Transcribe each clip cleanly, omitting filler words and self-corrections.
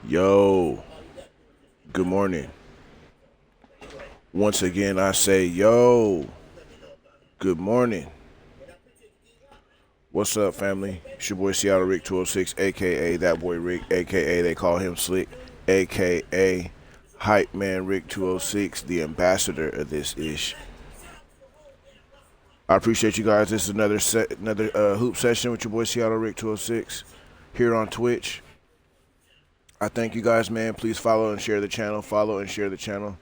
Yo, good morning. Once again, I say, yo, good morning. What's up, family? It's your boy Seattle Rick 206, aka that boy Rick, aka they call him Slick, aka Hype Man Rick 206, the ambassador of this ish. I appreciate you guys. This is another hoop session with your boy Seattle Rick 206 here on Twitch. I thank you guys, man. Please follow and share the channel. Follow and share the channel.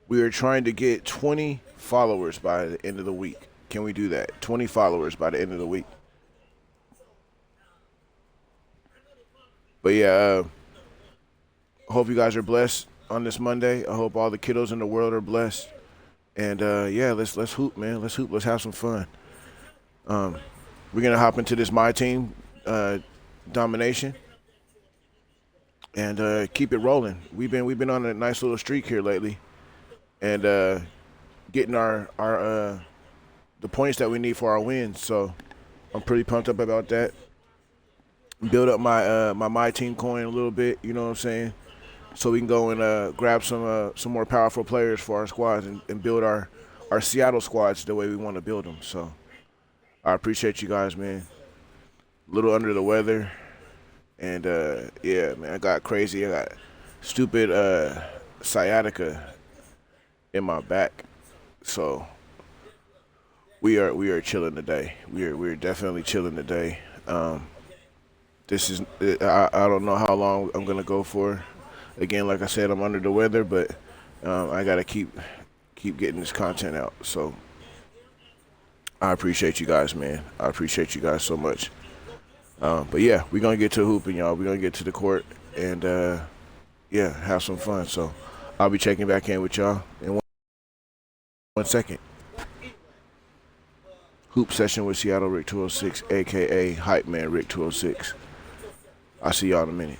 We are trying to get 20 followers by the end of the week. Can we do that? 20 followers by the end of the week. But yeah, I hope you guys are blessed on this Monday. I hope all the kiddos in the world are blessed. And yeah, let's hoop, man. Let's hoop. Let's have some fun. We're gonna hop into this Myteam domination and keep it rolling. We've been on a nice little streak here lately, and getting our the points that we need for our wins. So I'm pretty pumped up about that. Build up my team coin a little bit. You know what I'm saying? So we can go and grab some more powerful players for our squads and build our Seattle squads the way we want to build them. So I appreciate you guys, man. A little under the weather, and yeah, man, I got crazy. I got stupid sciatica in my back. So we are chilling today. We are definitely chilling today. This is I don't know how long I'm gonna go for. Again, like I said, I'm under the weather, but I gotta keep getting this content out. So I appreciate you guys, man. I appreciate you guys so much. But yeah, we're gonna get to hooping, y'all. We're gonna get to the court and yeah, have some fun. So I'll be checking back in with y'all in one second. Hoop session with Seattle Rick 206, aka Hype Man Rick 206. I'll see y'all in a minute.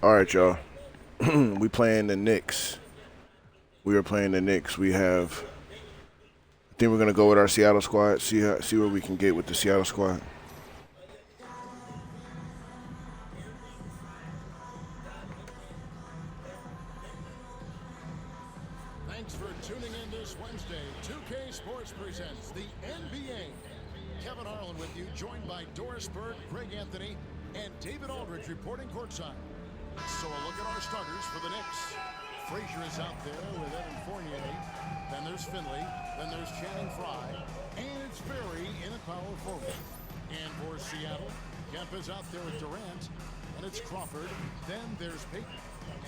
All right, y'all. We playing the Knicks. We are playing the Knicks. We have. I think we're gonna go with our Seattle squad. See where we can get with the Seattle squad. with you, joined by Doris Bird, Greg Anthony, and David Aldridge reporting courtside. So a look at our starters for the Knicks. Frazier is out there with Evan Fournier. Then there's Finley. Then there's Channing Frye. And it's Berry in at power forward. And for Seattle, Kemp is out there with Durant. And it's Crawford. Then there's Payton.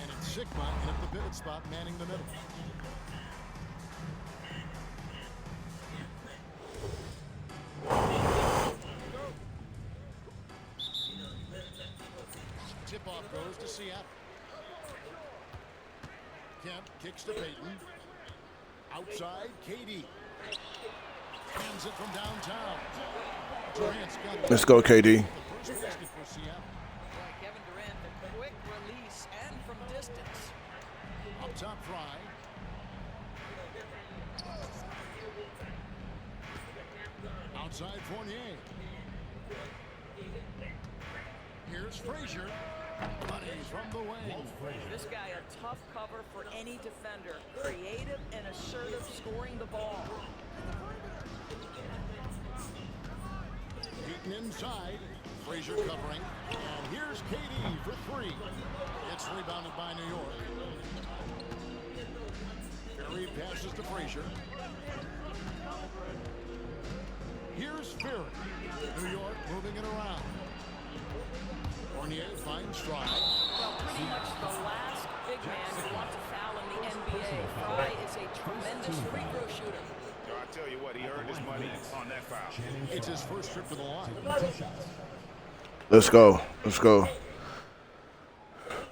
And it's Sigma in at the pivot spot, manning the middle. Tip-off goes to Seattle. Kemp kicks to Payton. Outside, KD. Hands it from downtown. Durant's got Let's go, KD. First basket for Seattle. Kevin Durant, the quick release and from distance. Up top, Frye. Outside, Fournier. Here's Frazier. Bunnies from the wing. This guy a tough cover for any defender. Creative and assertive scoring the ball. Beaten inside. Frazier covering. And here's KD for three. It's rebounded by New York. Berry passes to Frazier. Here's Berry. New York moving it around. Fournier finds Frye. Well, pretty much the last big man you want to foul in the NBA. Frye is a tremendous free throw shooter. I tell you what, he earned his money on that foul. It's his first trip to the line. Let's go. Let's go.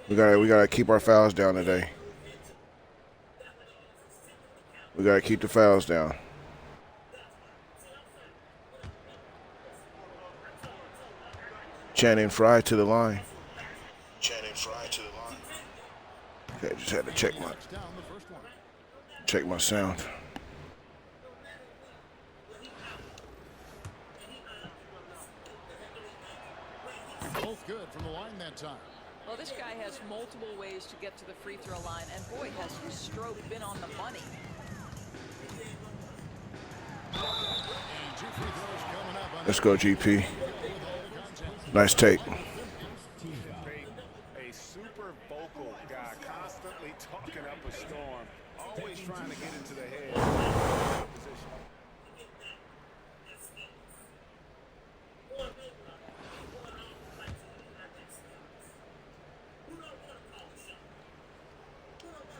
We gotta keep our fouls down today. We gotta keep the fouls down. Channing Frye to the line. Channing Frye to the line. Okay, just had to check my sound. Both good from the line that time. Well, this guy has multiple ways to get to the free throw line, and boy, has his stroke been on the money. And 2 free throws coming up. Let's go, GP. Nice take. A super vocal guy, constantly talking up a storm, always trying to get into the head of the opposition.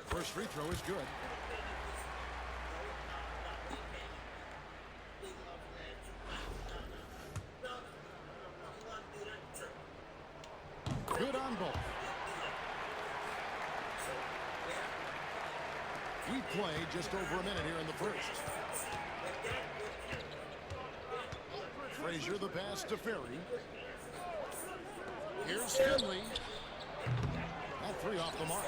First free throw is good. Good on both. We play just over a minute here in the first. Frazier the pass to Ferry. Here's Finley. That three off the mark.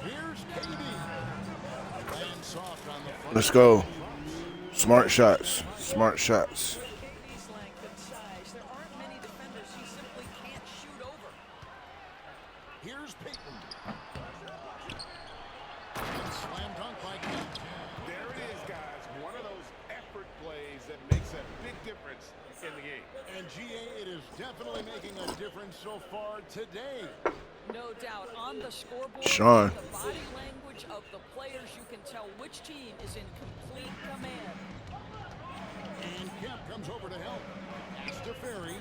Here's KD. Laying soft on the front. Let's go. Smart shots. Smart shots. KD's length and size, there aren't many defenders he simply can't shoot over. Here's Payton. And slam dunk by Kemp. There it is, guys. One of those effort plays that makes a big difference in the game. And GA, it is definitely making a difference so far today. No doubt. On the scoreboard, Sean. the body language of the players, you can tell which team is in complete command. And Kemp comes over to help. Pass to Ferry.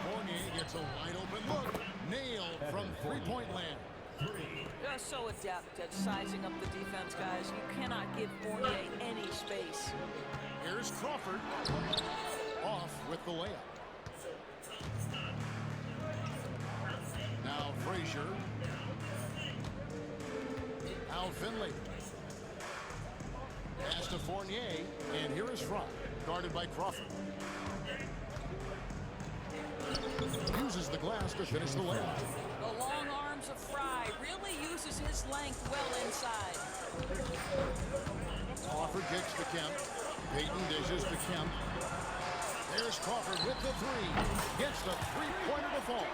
Fournier gets a wide open look. Nailed from three-point land. They're so adept at sizing up the defense, guys. You cannot give Fournier any space. Here's Crawford. Off with the layup. Now Frazier. Now Finley. Pass to Fournier. And here is Frye. Guarded by Crawford. Uses the glass to finish the layup. The long arms of Frye really uses his length well inside. Crawford kicks to Kemp. Payton dishes to Kemp. There's Crawford with the three. Gets the three-pointer to fall.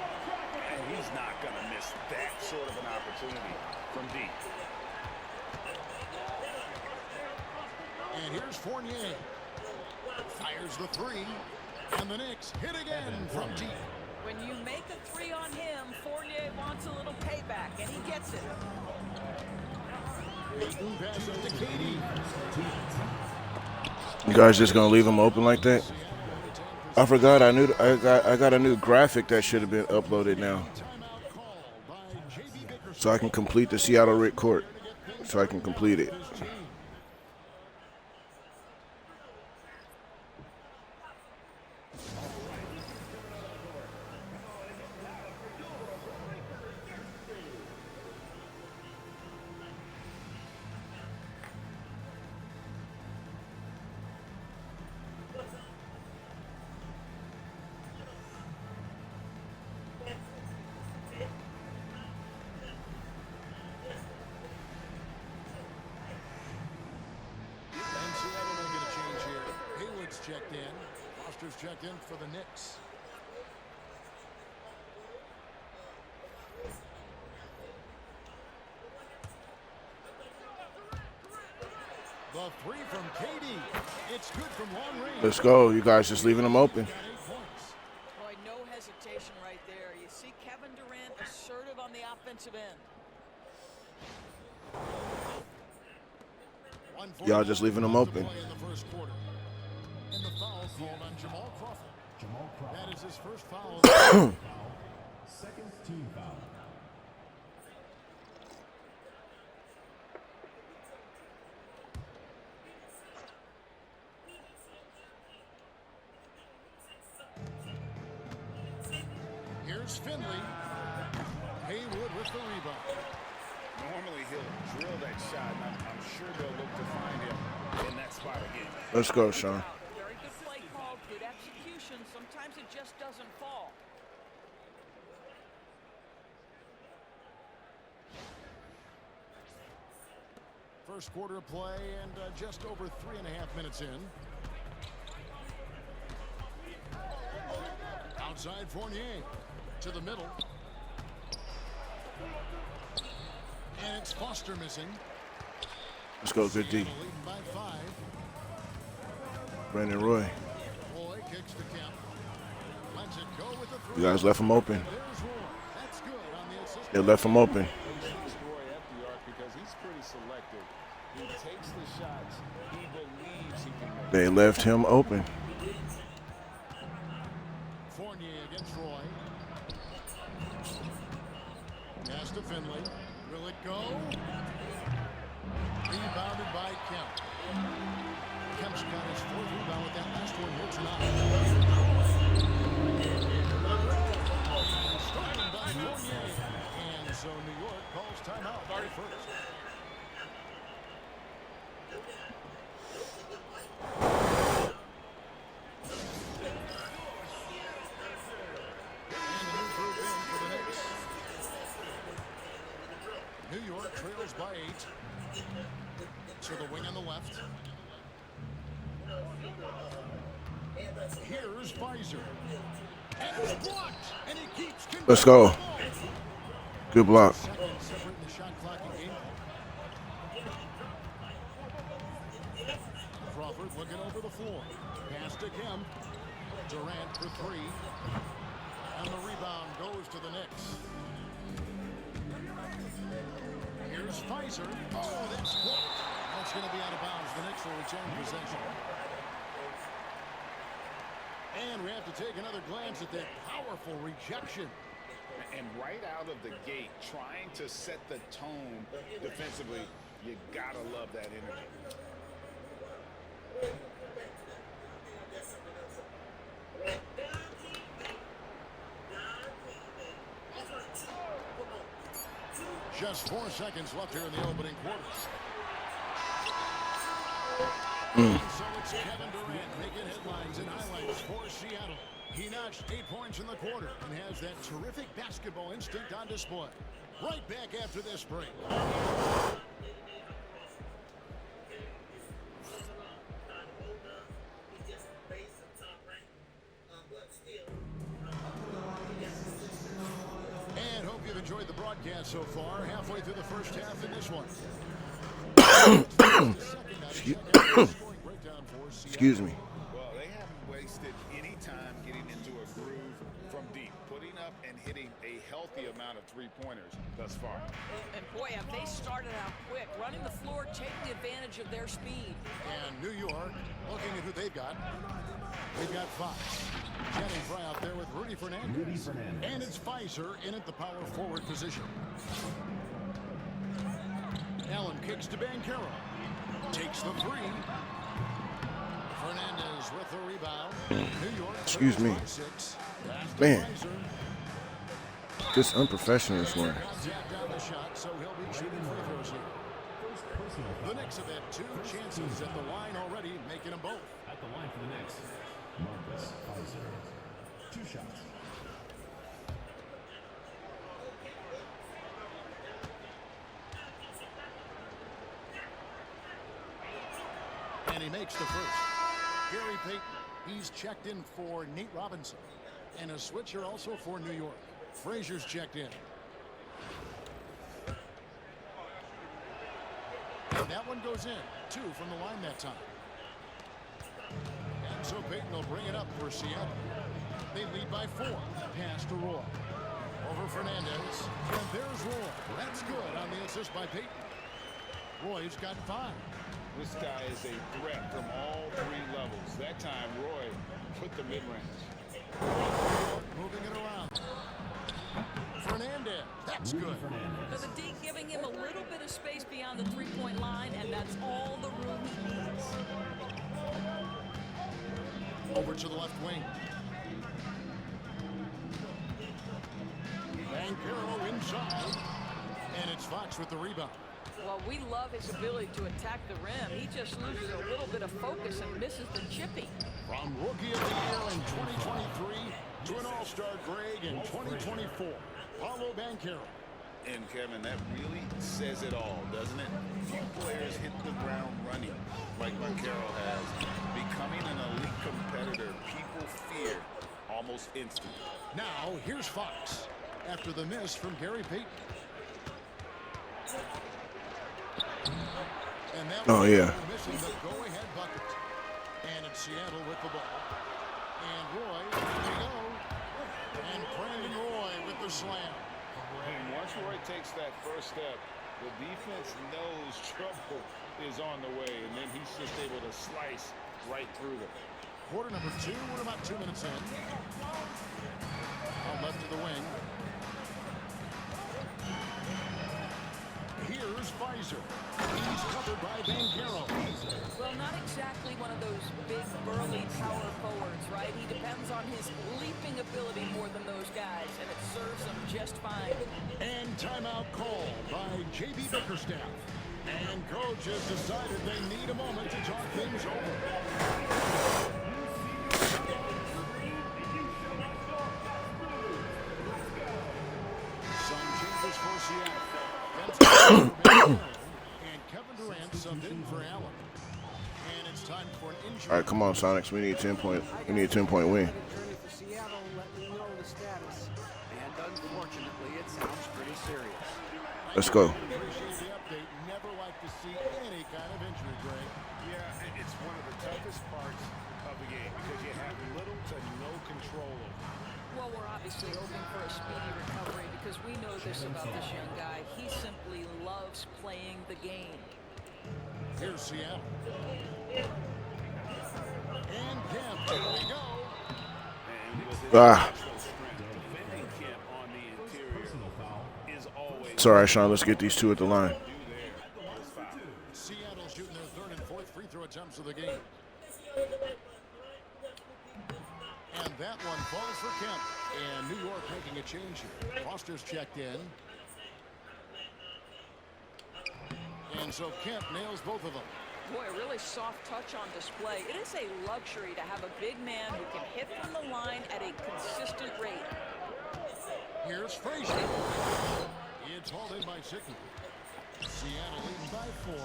And he's not going to miss that sort of an opportunity from deep. And here's Fournier. Fires the three. And the Knicks hit again from deep. When you make a three on him, Fournier wants a little payback, and he gets it. Myteam passes to KD. You guys just gonna leave him open like that? I forgot. I got a new graphic that should have been uploaded now, Timeout called by J.B. Bickerstaff. so I can complete the Seattle Rick Court. So I can complete it. And Seattle will get a change here. Haywood's checked in. Foster's checked in for the Knicks. The three from KD. It's good from long range. Let's go. You guys just leaving him open. Got 8 points. Boy, no hesitation right there. You see Kevin Durant assertive on the offensive end. Y'all just leaving them open. In the first quarter. And the foul called on Jamal Crawford. That is his first foul. Second team foul. Here's Finley. Haywood with the rebound. Normally he'll drill that shot, and I'm sure they'll look to find him in that spot again. Let's go, Sean. Very good play call, good execution. Sometimes it just doesn't fall. First quarter of play and just over 3.5 minutes in. Outside Fournier to the middle. And it's Foster missing. Let's go, good D. Leading by 5. Brandon Roy. Roy kicks to Kemp. Lets it go with the You three. guys left him open. There's Roy. That's good on the assist. They left him open. He shoots Roy at the arc because he's pretty selective. He takes the shots he believes he can make. They left him open. Fournier against Roy. Pass to Finley. Will it go? Rebounded by Kemp. Kemp's got his 4th rebound with that last one here tonight. Stolen by Fournier. And so New York calls timeout. Sorry first. And a new group in for the Knicks. New York trails by 8. To the wing on the left. Here's Pfizer. And it's blocked. And he keeps Let's go. Good block. Second separating the shot clock and game clock. Crawford looking over the floor. Pass to Kemp. Durant for 3. And the rebound goes to the Knicks. Here's Pfizer. Oh, that's blocked. That's going to be out of bounds. The Knicks will return possession. And we have to take another glance at that powerful rejection. And right out of the gate, trying to set the tone defensively, you gotta love that energy. Just 4 seconds left here in the opening quarters. So it's Kevin Durant making headlines and highlights for Seattle. He notched 8 points in the quarter and has that terrific basketball instinct on display. Right back after this break. And hope you've enjoyed the broadcast so far. Halfway through the first half in this one. Second, now to check out the scoring Excuse me. Well, they haven't wasted any time getting into a groove from deep, putting up and hitting a healthy amount of three-pointers thus far. And boy, have they started out quick, running the floor, taking advantage of their speed. And New York, looking at who they've got. They've got Fox. Channing Frye out there with Rudy Fernandez. And it's Pfizer in at the power forward position. Allen kicks to Banchero. Takes the three. Fernandez with the rebound. New York. Excuse me. Man. This unprofessional one. Down the shot, so he'll be shooting free throws here. The Knicks have had 2 chances at the line already, making them both. At the line for the Knicks, Marcus Pfizer. 2 shots. And he makes the first. Gary Payton, he's checked in for Nate Robinson. And a switcher also for New York. Frazier's checked in. And that one goes in. 2 from the line that time. And so Payton will bring it up for Seattle. They lead by 4. Pass to Roy. Over Fernandez. And there's Roy. That's good on the assist by Payton. Roy's got 5. This guy is a threat from all 3 levels. That time, Roy put the mid-range. Moving it around. Fernandez. That's good. So the D giving him a little bit of space beyond the three-point line, and that's all the room he needs. Over to the left wing. Banchero inside. And it's Fox with the rebound. Well, we love his ability to attack the rim. He just loses a little bit of focus and misses the chippy. From Rookie of the Year in 2023 to an All-Star grade in 2024, Paulo Banchero. And Kevin, that really says it all, doesn't it? Few players hit the ground running like Banchero has. Becoming an elite competitor, people fear almost instantly. Now, here's Fox after the miss from Gary Payton. And that Oh, yeah. missing the go-ahead bucket. And it's Seattle with the ball. And Roy, here we go. And Brandon Roy with the slam. And once Roy takes that first step, the defense knows trouble is on the way, and then he's just able to slice right through them. Quarter number 2, we're about 2 minutes in. Out left to the wing. Here's Pfizer. He's covered by Banchero. Well, not exactly one of those big, burly power forwards, right? He depends on his leaping ability more than those guys, and it serves him just fine. And timeout call by J.B. Bickerstaff. And coach has decided they need a moment to talk things over. Some changes for Seattle. And Kevin Durant subbed in for Allen. And it's time for an injury. All right, come on, Sonics. We need a 10-point. We need a 10-point win. Attorney for Seattle let me know the status, and unfortunately, it sounds pretty serious. Let's go. Appreciate the update. Never like to see any kind of injury, Greg. Yeah, it's one of the toughest parts of the game because you have little to no control over it. Well, we're obviously hoping for a speedy recovery because we know this about this young guy. He simply loves playing the game. Here's Seattle. And Kemp, here we go. And with his Ah. natural strength, defending Kemp on the interior is always It's all right, Sean. Let's get these 2 at the line. do there. This foul. Seattle shooting their 3rd and 4th free throw attempts of the game. And that one falls for Kemp. And New York making a change here. Foster's checked in. And so Kemp nails both of them. Boy, a really soft touch on display. It is a luxury to have a big man who can hit from the line at a consistent rate. Here's Frazier. It's hauled in by Sickman. Seattle leading by 4.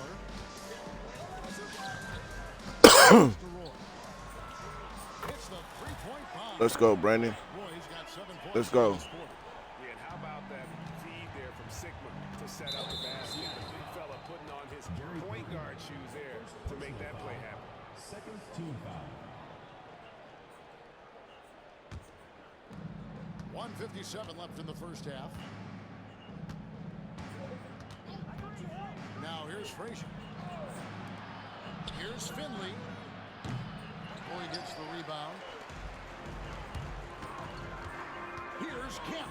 Hits the three-point bomb. Let's go, Brandon. Roy's got 7 points. Let's go. Yeah, and how about that feed there from Sigma to set up the basket? The big fella putting on his point guard shoes there to make that play happen. Second Team foul. 1:57 left in the first half. Now here's Frazier. Here's Finley. Boy gets the rebound. Here's Kemp.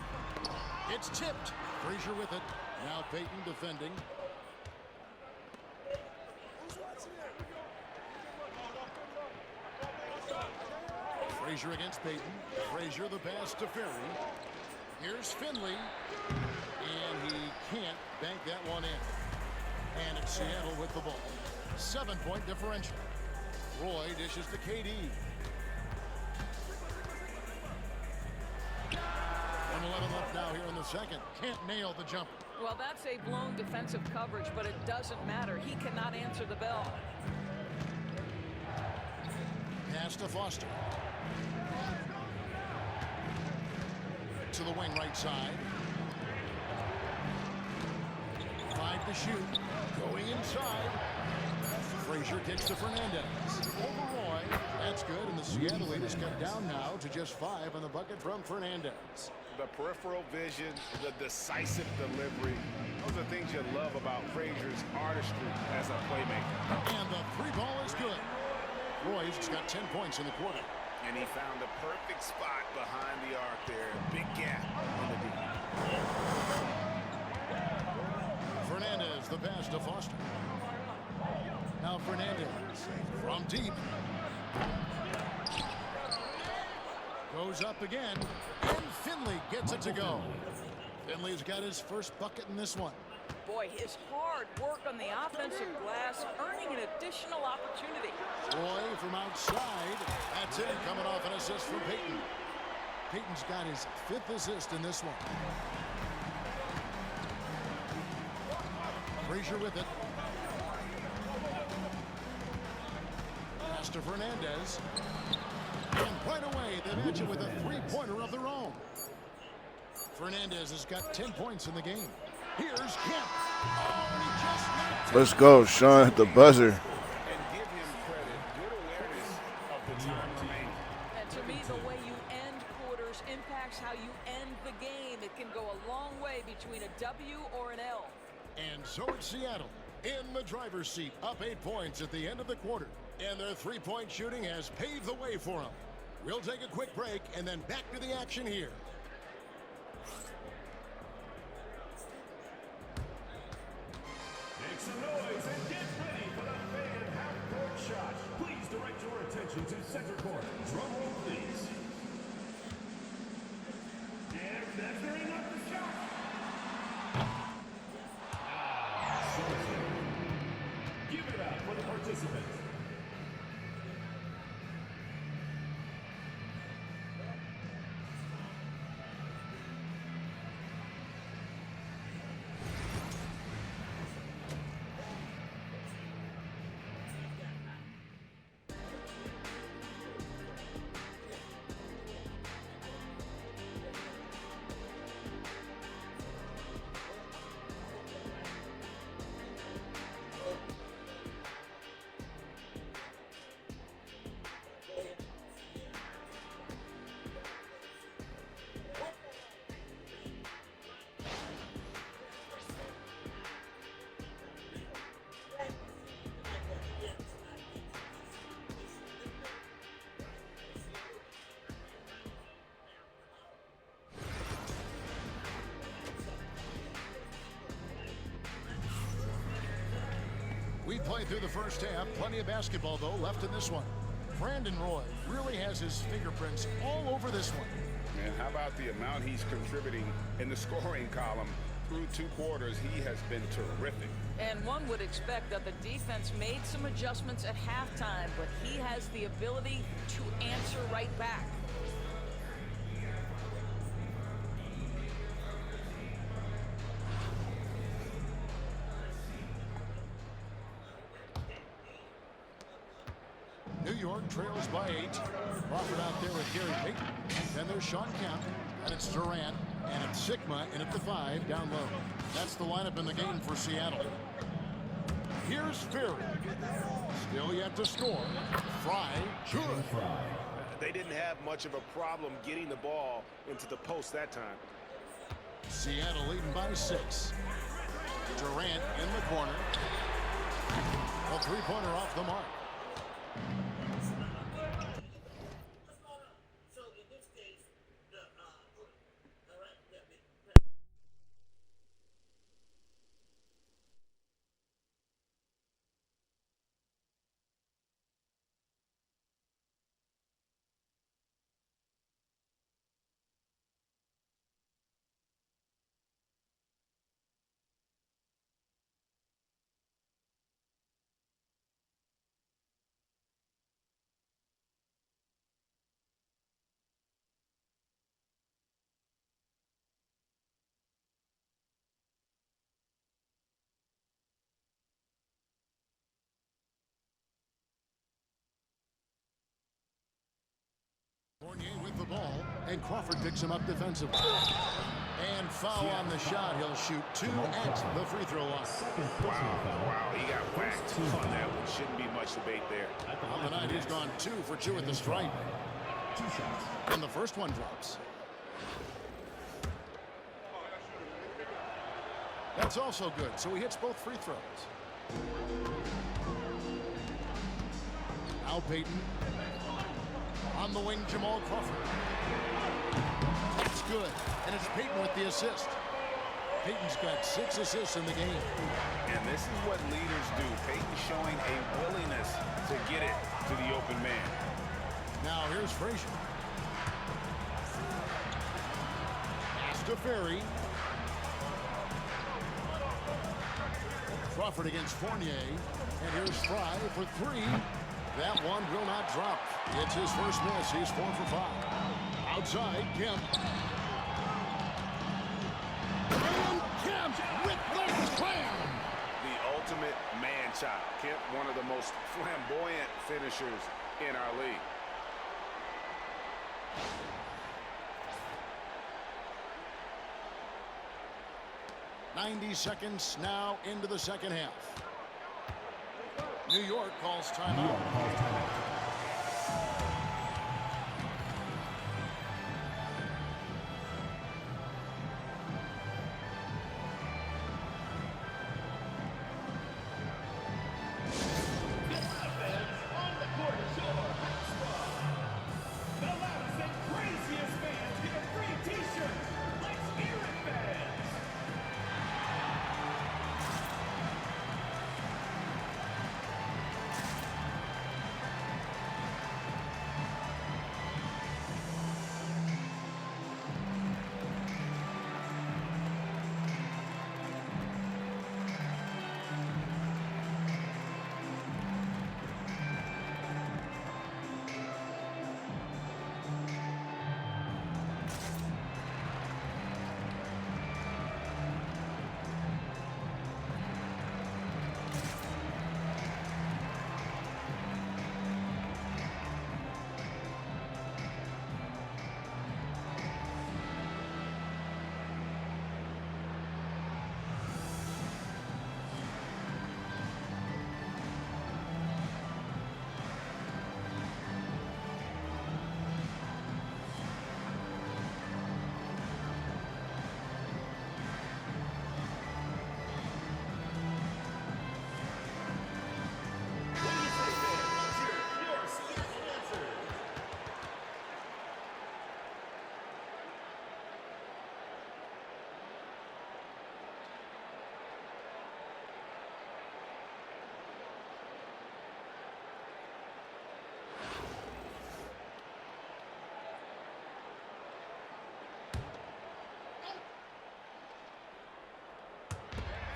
It's tipped. Frazier with it. Now Payton defending. Frazier against Payton. Frazier the pass to Ferry. Here's Finley. And he can't bank that one in. And it's Seattle with the ball. 7-point differential. Roy dishes to KD. 1:11 left now here in the second. Can't nail the jumper. Well, that's a blown defensive coverage, but it doesn't matter. He cannot answer the bell. Pass to Foster. To the wing right side. 5 to shoot. Going inside. Frazier kicks to Fernandez. Over Roy. That's good. And the Seattle lead is cut down now to just 5 on the bucket from Fernandez. The peripheral vision, the decisive delivery. Those are things you love about Frazier's artistry as a playmaker. And the 3 ball is good. Roy's got 10 points in the quarter. And he found the perfect spot behind the arc there. Big gap in the deep. Fernandez, the pass to Foster. Now Fernandez from deep. Goes up again. And Finley gets it to go. Finley's got his first bucket in this one. Boy, his hard work on the offensive glass, earning an additional opportunity. Roy from outside. That's it. Coming off an assist from Payton. Payton's got his 5th assist in this one. Frazier with it. Pass to Fernandez. And right away, they match it with a 3-pointer of their own. Fernandez has got 10 points in the game. Here's Kemp. Oh, and he just knocked it. Let's go, Sean, at the buzzer. And give him credit. Good awareness of the time remaining. And to me, the way you end quarters impacts how you end the game. It can go a long way between a W or an L. And so it's Seattle in the driver's seat, up 8 points at the end of the quarter. And their 3-point shooting has paved the way for them. We'll take a quick break and then back to the action here. Make some noise and get ready for the fan half-court shot. Please direct your attention to center court. Drum roll, please. And measuring up the shot. Give it up for the participants. We played through the first half. Plenty of basketball, though, left in this one. Brandon Roy really has his fingerprints all over this one. And how about the amount he's contributing in the scoring column? Through 2 quarters, he has been terrific. And one would expect that the defense made some adjustments at halftime, but he has the ability to answer right back. New York trails by 8. Crawford out there with Gary Payton. Then there's Sean Kemp. And it's Durant. And it's Sigma in at the 5 down low. That's the lineup in the game for Seattle. Here's Fury. Still yet to score. Fry, good. They didn't have much of a problem getting the ball into the post that time. Seattle leading by 6. Durant in the corner. A three-pointer off the mark. Fournier with the ball, and Crawford picks him up defensively. And foul on the shot. He'll shoot 2 at the free throw line. Wow, he got whacked on that one. Shouldn't be much debate there. On the night, he's gone 2 for 2 at the stripe. And the first one drops. That's also good, so he hits both free throws. Now Payton. On the wing, Jamal Crawford. That's good, and it's Payton with the assist. Payton's got 6 assists in the game. And this is what leaders do. Payton showing a willingness to get it to the open man. Now here's Frazier. Pass to Ferry. Crawford against Fournier. And here's Fry for 3. That one will not drop. It's his first miss. He's 4 for 5. Outside, Kemp. And Kemp with the slam. The ultimate man-child. Kemp, one of the most flamboyant finishers in our league. .90 seconds now into the second half. New York calls timeout.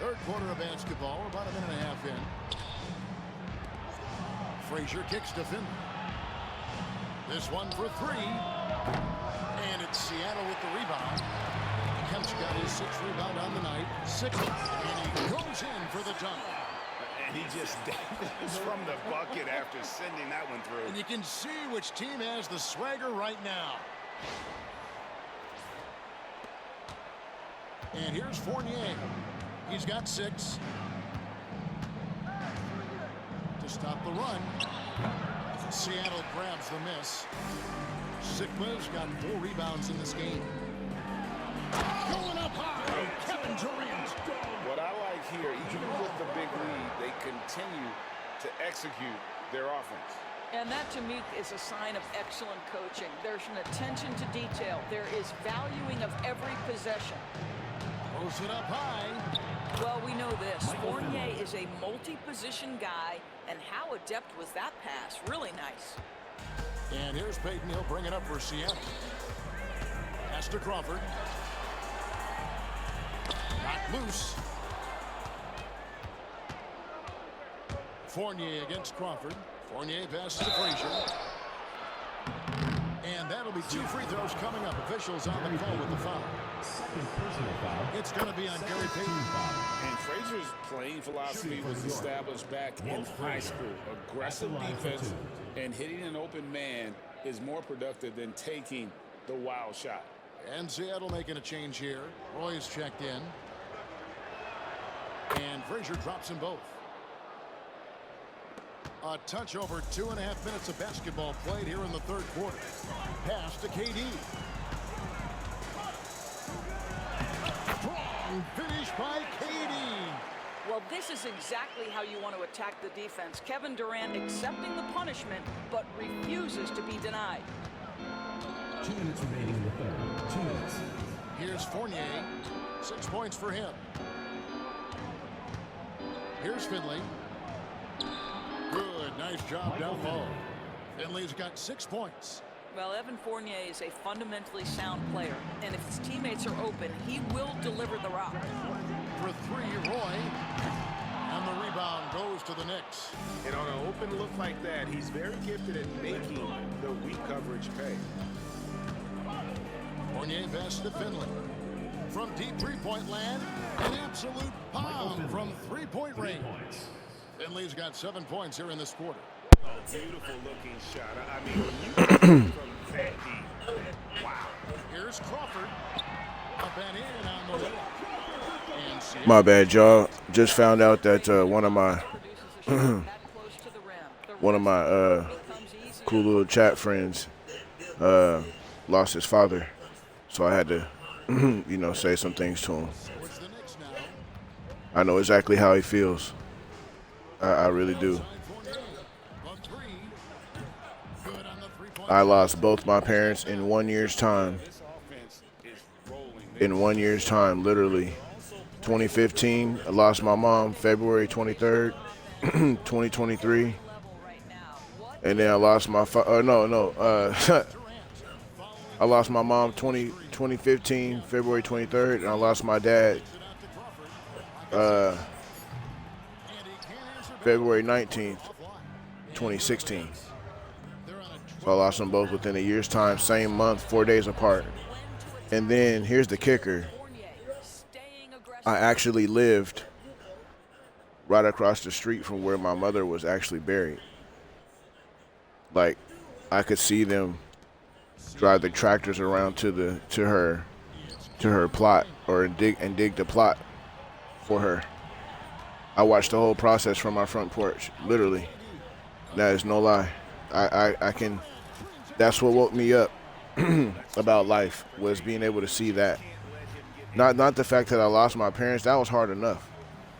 Third quarter of basketball. We're about a minute and a half in. Frazier kicks to Finley. This one for 3. And it's Seattle with the rebound. Kemp's got his 6th rebound on the night. 6th. And he goes in for the dunk. And he just dances from the bucket after sending that one through. And you can see which team has the swagger right now. And here's Fournier. He's got 6. stop the run. Seattle grabs the miss. Sigma's got 4 rebounds in this game. Going up high, Kevin Durant. What I like here, even with the big lead, they continue to execute their offense. And that, to me, is a sign of excellent coaching. There's an attention to detail. There is valuing of every possession. Throws it up high. Well, we know this. Fournier is a multi-position guy, and how adept was that pass? Really nice. And here's Peyton. He'll bring it up for Seattle. Pass to Crawford. Not loose. Fournier against Crawford. Fournier passes to Frazier. And that'll be 2 free throws coming up. Officials on the call with the foul. Second personal foul. It's going to be on Gary Payton. And Frazier's playing philosophy was established back in high school. Aggressive defense and hitting an open man is more productive than taking the wild shot. And Seattle making a change here. Roy's checked in. And Frazier drops them both. A touch over 2.5 minutes of basketball played here in the third quarter. Pass to KD. Strong finish by KD. Well, this is exactly how you want to attack the defense. Kevin Durant accepting the punishment, but refuses to be denied. 2 minutes remaining in the third. 2 minutes. Here's Fournier. 6 points for him. Here's Finley. Good, nice job down low. Finley's got 6 points. Well, Evan Fournier is a fundamentally sound player, and if his teammates are open, he will deliver the rock. For 3, Roy. And the rebound goes to the Knicks. And on an open look like that, he's very gifted at making the weak coverage pay. Fournier pass to Finley. From deep three-point land, an absolute bomb from three-point range. Finley's got 7 points here in this quarter. A beautiful looking shot. I mean, when you get from that deep, wow. Here's Crawford. Up and in on the way. And Seattle. My bad, y'all. Just found out that one of my cool little chat friends lost his father, so I had to say some things to him. Towards the Knicks now. I know exactly how he feels. I really do. I lost both my parents in 1 year's time. In 1 year's time, literally. 2015, I lost my mom February 23rd, 2023. And then I lost my I lost my mom 2015, February 23rd, and I lost my dad February 19th, 2016. So I lost them both within a year's time, same month, 4 days apart. And then here's the kicker. I actually lived right across the street from where my mother was actually buried. Like, I could see them drive the tractors around to her plot or dig the plot for her. I watched the whole process from my front porch, literally. That is no lie. I can. That's what woke me up about life, was being able to see that. Not the fact that I lost my parents. That was hard enough.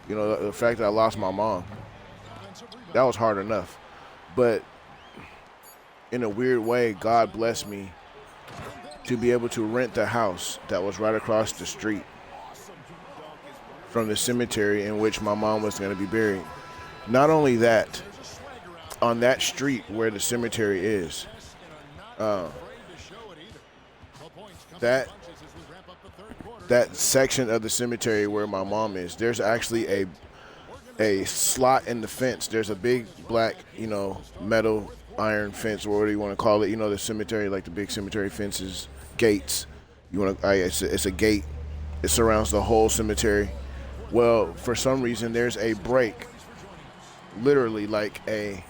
The fact that I lost my mom. That was hard enough. But in a weird way, God blessed me to be able to rent the house that was right across the street from the cemetery in which my mom was going to be buried. Not only that, on that street where the cemetery is, that section of the cemetery where my mom is, there's actually a slot in the fence. There's a big black, metal iron fence, or whatever you want to call it. The cemetery, like the big cemetery fences, gates. It's a gate. It surrounds the whole cemetery. Well, for some reason, there's a break, literally like a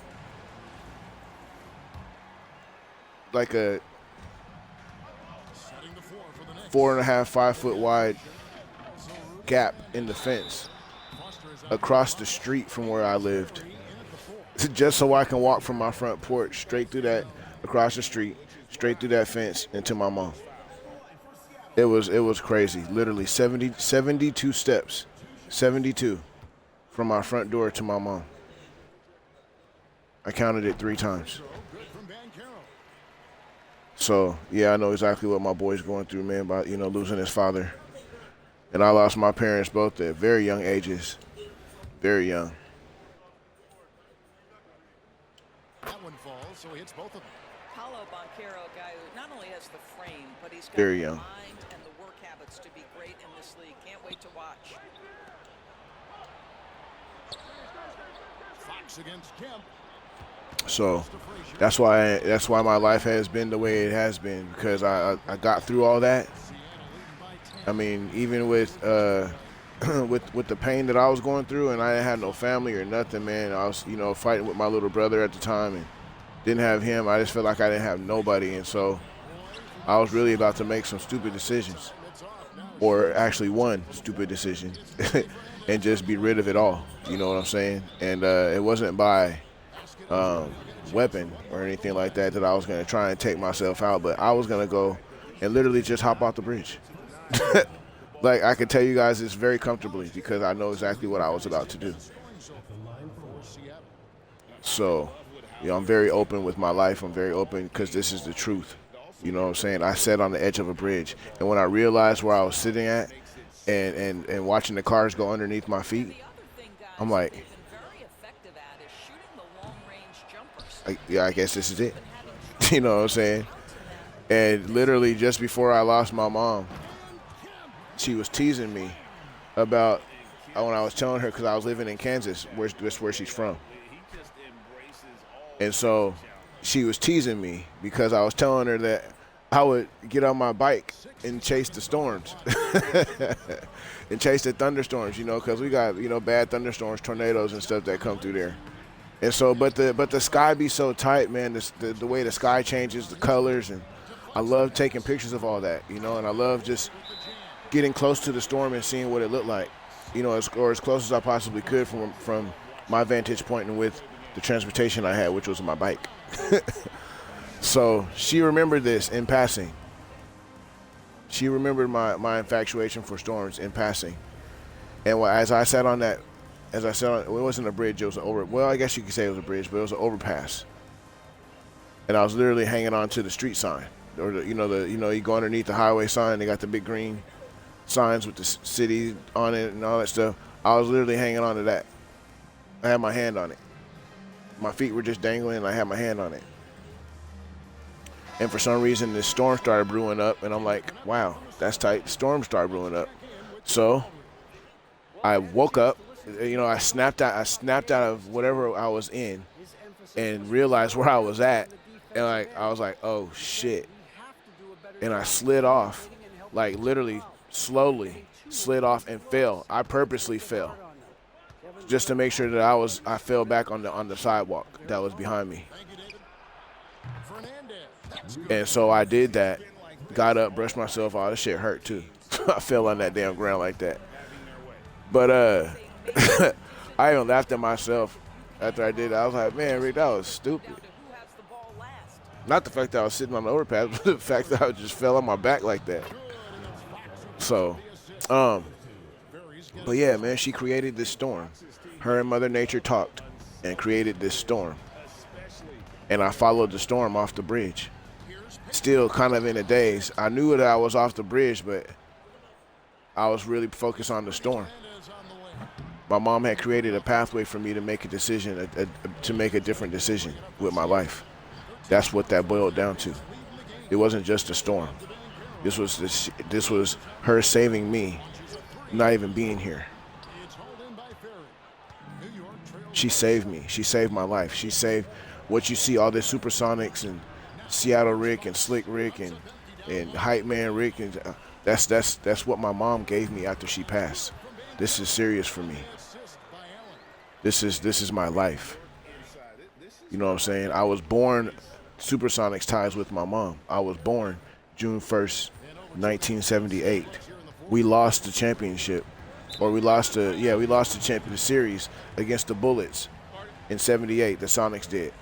4.5, 5 foot wide gap in the fence across the street from where I lived. just so I can walk from my front porch straight through that, across the street, straight through that fence into my mom. It was crazy. Literally 72 steps, 72 from my front door to my mom. I counted it 3 times. So yeah, I know exactly what my boy's going through, man. About losing his father, and I lost my parents both at very young ages, very young. That one falls, so he hits both of them. Paulo Banchero, a guy who not only has the frame, but he's got Very the young. mind and the work habits to be great in this league. Can't wait to watch. Fox against Kemp. So that's why my life has been the way it has been, because I got through all that. I mean, even with with the pain that I was going through, and I didn't have no family or nothing, man. I was fighting with my little brother at the time and didn't have him. I just felt like I didn't have nobody, and so I was really about to make some stupid decisions, or actually one stupid decision, and just be rid of it all. You know what I'm saying? And it wasn't by weapon or anything like that I was going to try and take myself out, but I was going to go and literally just hop off the bridge. Like, I can tell you guys this very comfortably because I know exactly what I was about to do. So, I'm very open with my life. I'm very open because this is the truth. You know what I'm saying? I sat on the edge of a bridge, and when I realized where I was sitting at and watching the cars go underneath my feet, I'm like, I guess this is it. You know what I'm saying? And literally just before I lost my mom, she was teasing me about when I was telling her, because I was living in Kansas, where she's from. And so she was teasing me because I was telling her that I would get on my bike and chase the storms and chase the thunderstorms, because we got, bad thunderstorms, tornadoes and stuff that come through there. And so, but the sky be so tight, man. The way the sky changes, the colors, and I love taking pictures of all that, and I love just getting close to the storm and seeing what it looked like, as close as I possibly could from my vantage point and with the transportation I had, which was my bike. So she remembered this in passing. She remembered my infatuation for storms in passing, and as I sat on that. As I said, it wasn't a bridge, it was well, I guess you could say it was a bridge, but it was an overpass. And I was literally hanging on to the street sign. Or you go underneath the highway sign, they got the big green signs with the city on it and all that stuff. I was literally hanging on to that. I had my hand on it. My feet were just dangling and I had my hand on it. And for some reason this storm started brewing up, and I'm like, wow, that's tight. The storm started brewing up. So I woke up. I snapped out of whatever I was in and realized where I was at, and I was like, oh shit. And I slid off, like literally slowly slid off and fell. I purposely fell just to make sure that I fell back on the sidewalk that was behind me. And so I did that, got up, brushed myself off. This shit hurt too. I fell on that damn ground like that. But I even laughed at myself after I did it. I was like, man, Rick, that was stupid. Not the fact that I was sitting on the overpass, but the fact that I just fell on my back like that. So, but yeah, man, she created this storm. Her and Mother Nature talked and created this storm. And I followed the storm off the bridge. Still kind of in a daze. I knew that I was off the bridge, but I was really focused on the storm. My mom had created a pathway for me to make a decision, to make a different decision with my life. That's what that boiled down to. It wasn't just a storm. This was her saving me, not even being here. She saved me. She saved my life. She saved what you see, all this Supersonics and Seattle Rick and Slick Rick and Hype Man Rick, and that's what my mom gave me after she passed. This is serious for me. This is my life. You know what I'm saying? I was born Supersonics ties with my mom. I was born June 1st, 1978. We lost the championship, or we lost the champion series against the Bullets In 78, the Sonics did.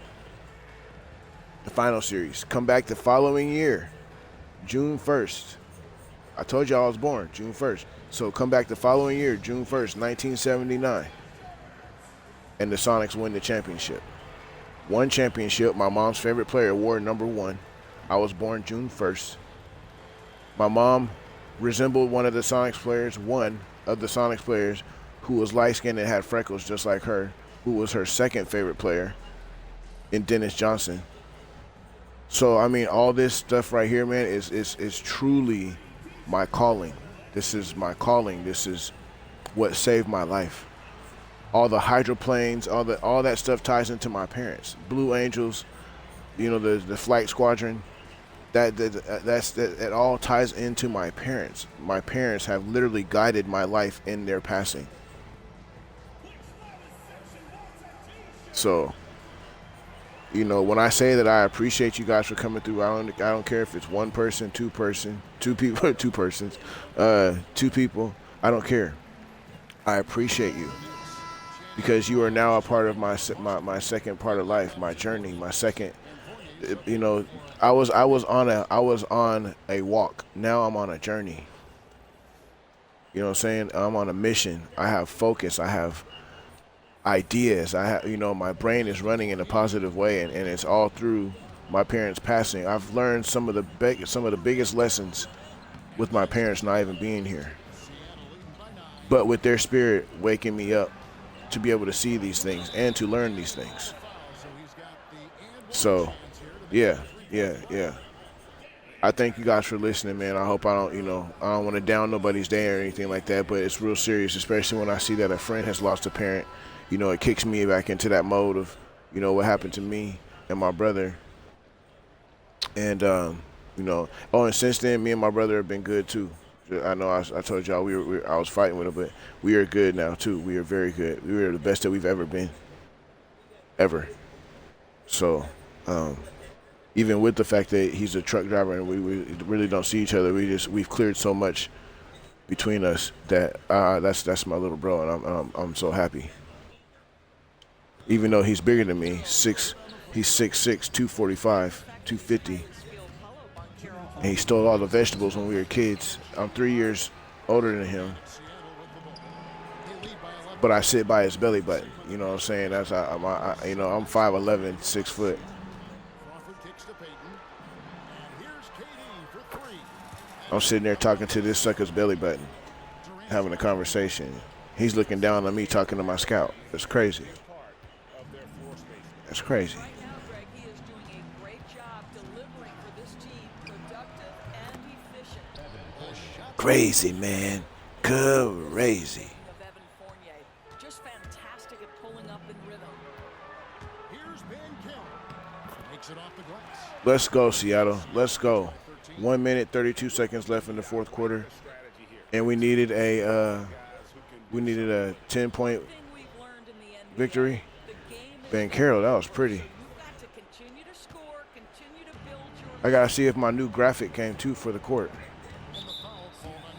The final series. Come back the following year, June 1st. I told you I was born June 1st. So come back the following year, June 1st, 1979. And the Sonics win the championship. One championship, my mom's favorite player wore number 1. I was born June 1st. My mom resembled one of the Sonics players, who was light-skinned and had freckles just like her, who was her second favorite player in Dennis Johnson. So, I mean, all this stuff right here, man, is truly my calling. This is my calling. This is what saved my life. All the hydroplanes, all that stuff ties into my parents. Blue Angels, the flight squadron. That all ties into my parents. My parents have literally guided my life in their passing. So, when I say that I appreciate you guys for coming through, I don't care if it's one person, two people, two persons, two people. I don't care. I appreciate you because you are now a part of my second part of life, my journey, my second. I was on a walk. Now I'm on a journey. You know what I'm saying? I'm on a mission. I have focus. I have ideas. I have, my brain is running in a positive way, and it's all through my parents passing. I've learned some of the biggest lessons with my parents not even being here, but with their spirit waking me up to be able to see these things and to learn these things. So, yeah. I thank you guys for listening, man. I hope I don't want to down nobody's day or anything like that, but it's real serious, especially when I see that a friend has lost a parent. It kicks me back into that mode of, what happened to me and my brother. And, and since then, me and my brother have been good too. I know I told y'all I was fighting with him, but we are good now too. We are very good. We are the best that we've ever been. Ever. So, even with the fact that he's a truck driver and we really don't see each other, we've cleared so much between us that that's my little bro, and I'm so happy. Even though he's bigger than me, he's 6'6", 245, 250, and he stole all the vegetables when we were kids. I'm 3 years older than him, but I sit by his belly button. You know what I'm saying? That's I'm 5'11", 6 foot. I'm sitting there talking to this sucker's belly button, having a conversation. He's looking down on me talking to my scout. It's crazy. It's crazy. Right now, Greg, he is doing a great job delivering for this team, productive and efficient. Crazy, man. Crazy. Of Evan Fournier, just fantastic at pulling up in rhythm. Here's Ben Kim. Makes it off the glass. Let's go, Seattle. Let's go. 1 minute, 32 seconds left in the fourth quarter, and we needed a 10-point Thing we've learned in the NBA, victory. the game is Ben Carroll, that was pretty. you've got to continue to score, continue to build your I gotta see if my new graphic came too for the court.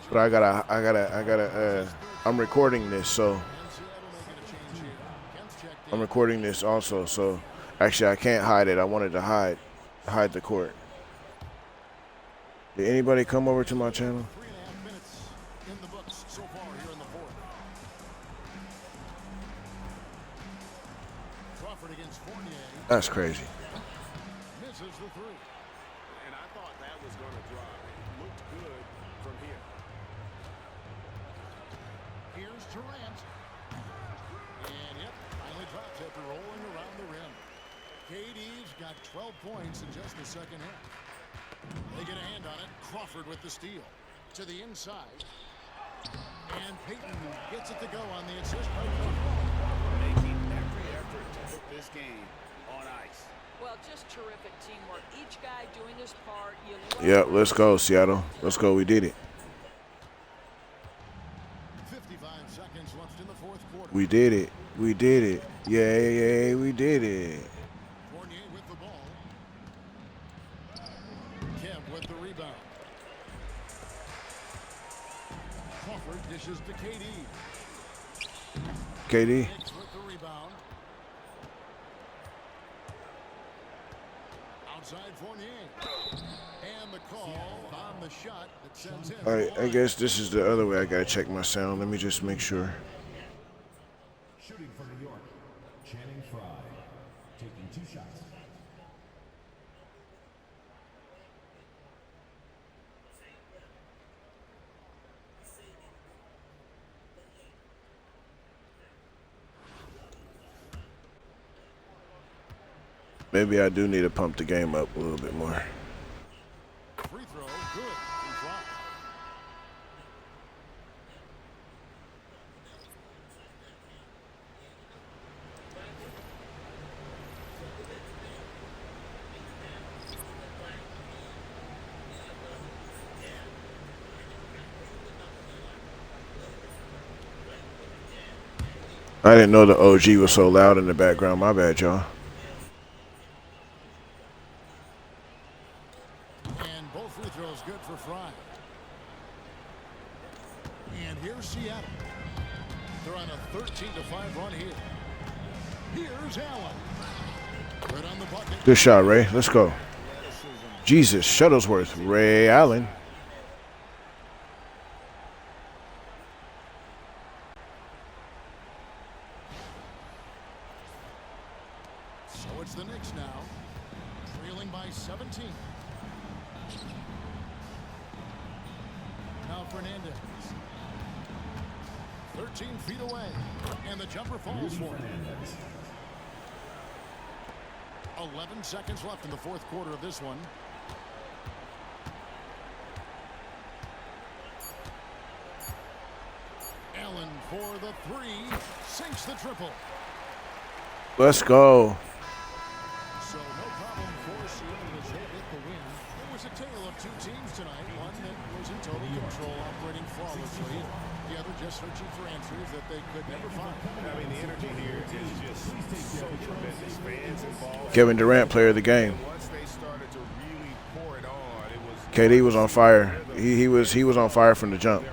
But I gotta. I'm recording this, so I'm recording this also. So actually, I can't hide it. I wanted to hide the court. Did anybody come over to my channel? 3.5 minutes in the books so far here in the fourth. Crawford against Fournier. That's crazy. Misses the three. And I thought that was going to drop. It looked good from here. Here's Durant. And finally drops after rolling around the rim. KD's got 12 points in just the second half. They get a hand on it. Crawford with the steal. To the inside. And Payton gets it to go on the assist by Crawford. Making every effort to put this game on ice. well, just terrific teamwork. Each guy doing his part. Yeah, let's go, Seattle. Let's go. We did it. 55 seconds left in the fourth quarter. We did it. We did it. Yay, we did it. Fournier with the ball. Kev with the rebound. Crawford dishes to KD. KD. Hicks with the rebound. outside Fournier. And the call on the shot that sends him. All right, I guess this is the other way. I gotta check my sound. Let me just make sure. Shooting for New York, Channing Frye. Taking 2 shots. Maybe I do need to pump the game up a little bit more. Free throw, good from Frye. I didn't know the OG was so loud in the background. My bad, y'all. And both free throws good for Frye. And here's Seattle. They're on a 13-5 run here. Here's Allen. Right on the bucket. Good shot, Ray. Let's go. Jesus, Shuttlesworth. Ray Allen. So it's the Knicks now, trailing by 17. Now Fernandez. 13 feet away, and the jumper falls for him. 11 seconds left in the fourth quarter of this one. Allen for the three, sinks the triple. Let's go. So no problem for Seattle as they get the win. It was a tale of 2 teams tonight. One that was in total control, operating flawlessly. The other just searching for answers that they could never find. I mean, the energy here is just so tremendous. Fans involved. Kevin Durant, player of the game. Once they started to really pour it on, it was KD was on fire. He was on fire from the jump.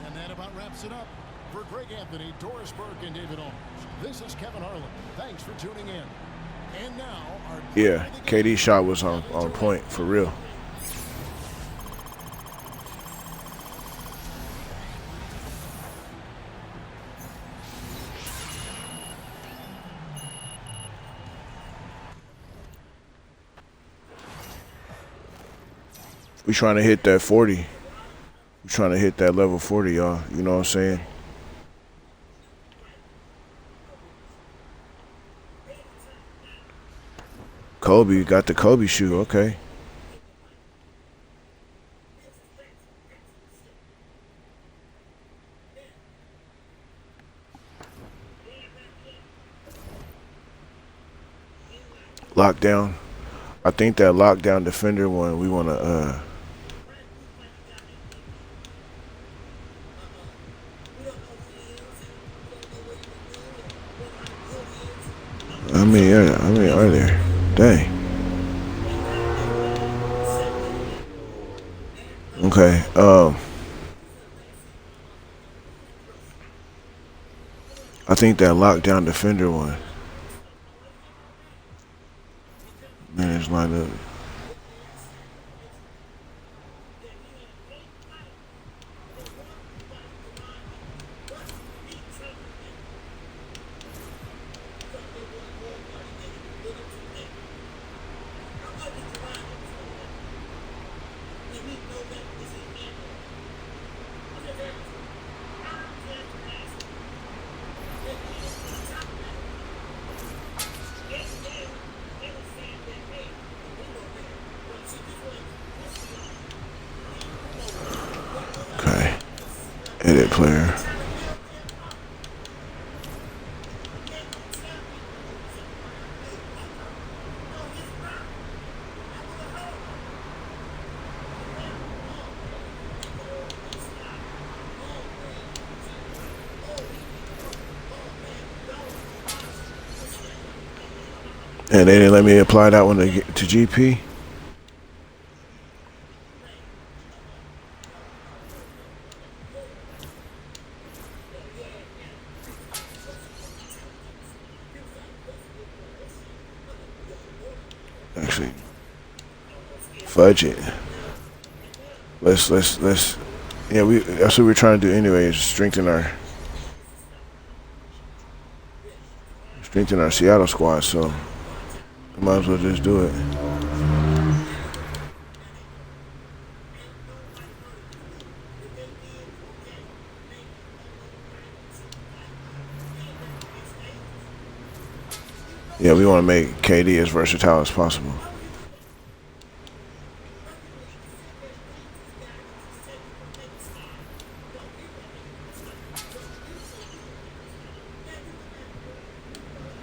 And that about wraps it up. For Greg Anthony, Doris Burke, and David Owens, this is Kevin Harlan. Thanks for tuning in. And now our Yeah, KD shot was on point for real. We trying to hit that 40. We trying to hit that level 40, y'all. You know what I'm saying? Kobe got the Kobe shoe. Okay. Lockdown. I think that lockdown defender one we want to I mean, are there? Dang. Okay. I think that lockdown defender one. Man, it's lined up. Okay. Edit player. And they didn't let me apply that one to GP. Actually, Fudge it. Let's. Yeah, that's what we're trying to do anyway. Is strengthen our Seattle squad. So we might as well just do it. Yeah, we want to make KD as versatile as possible.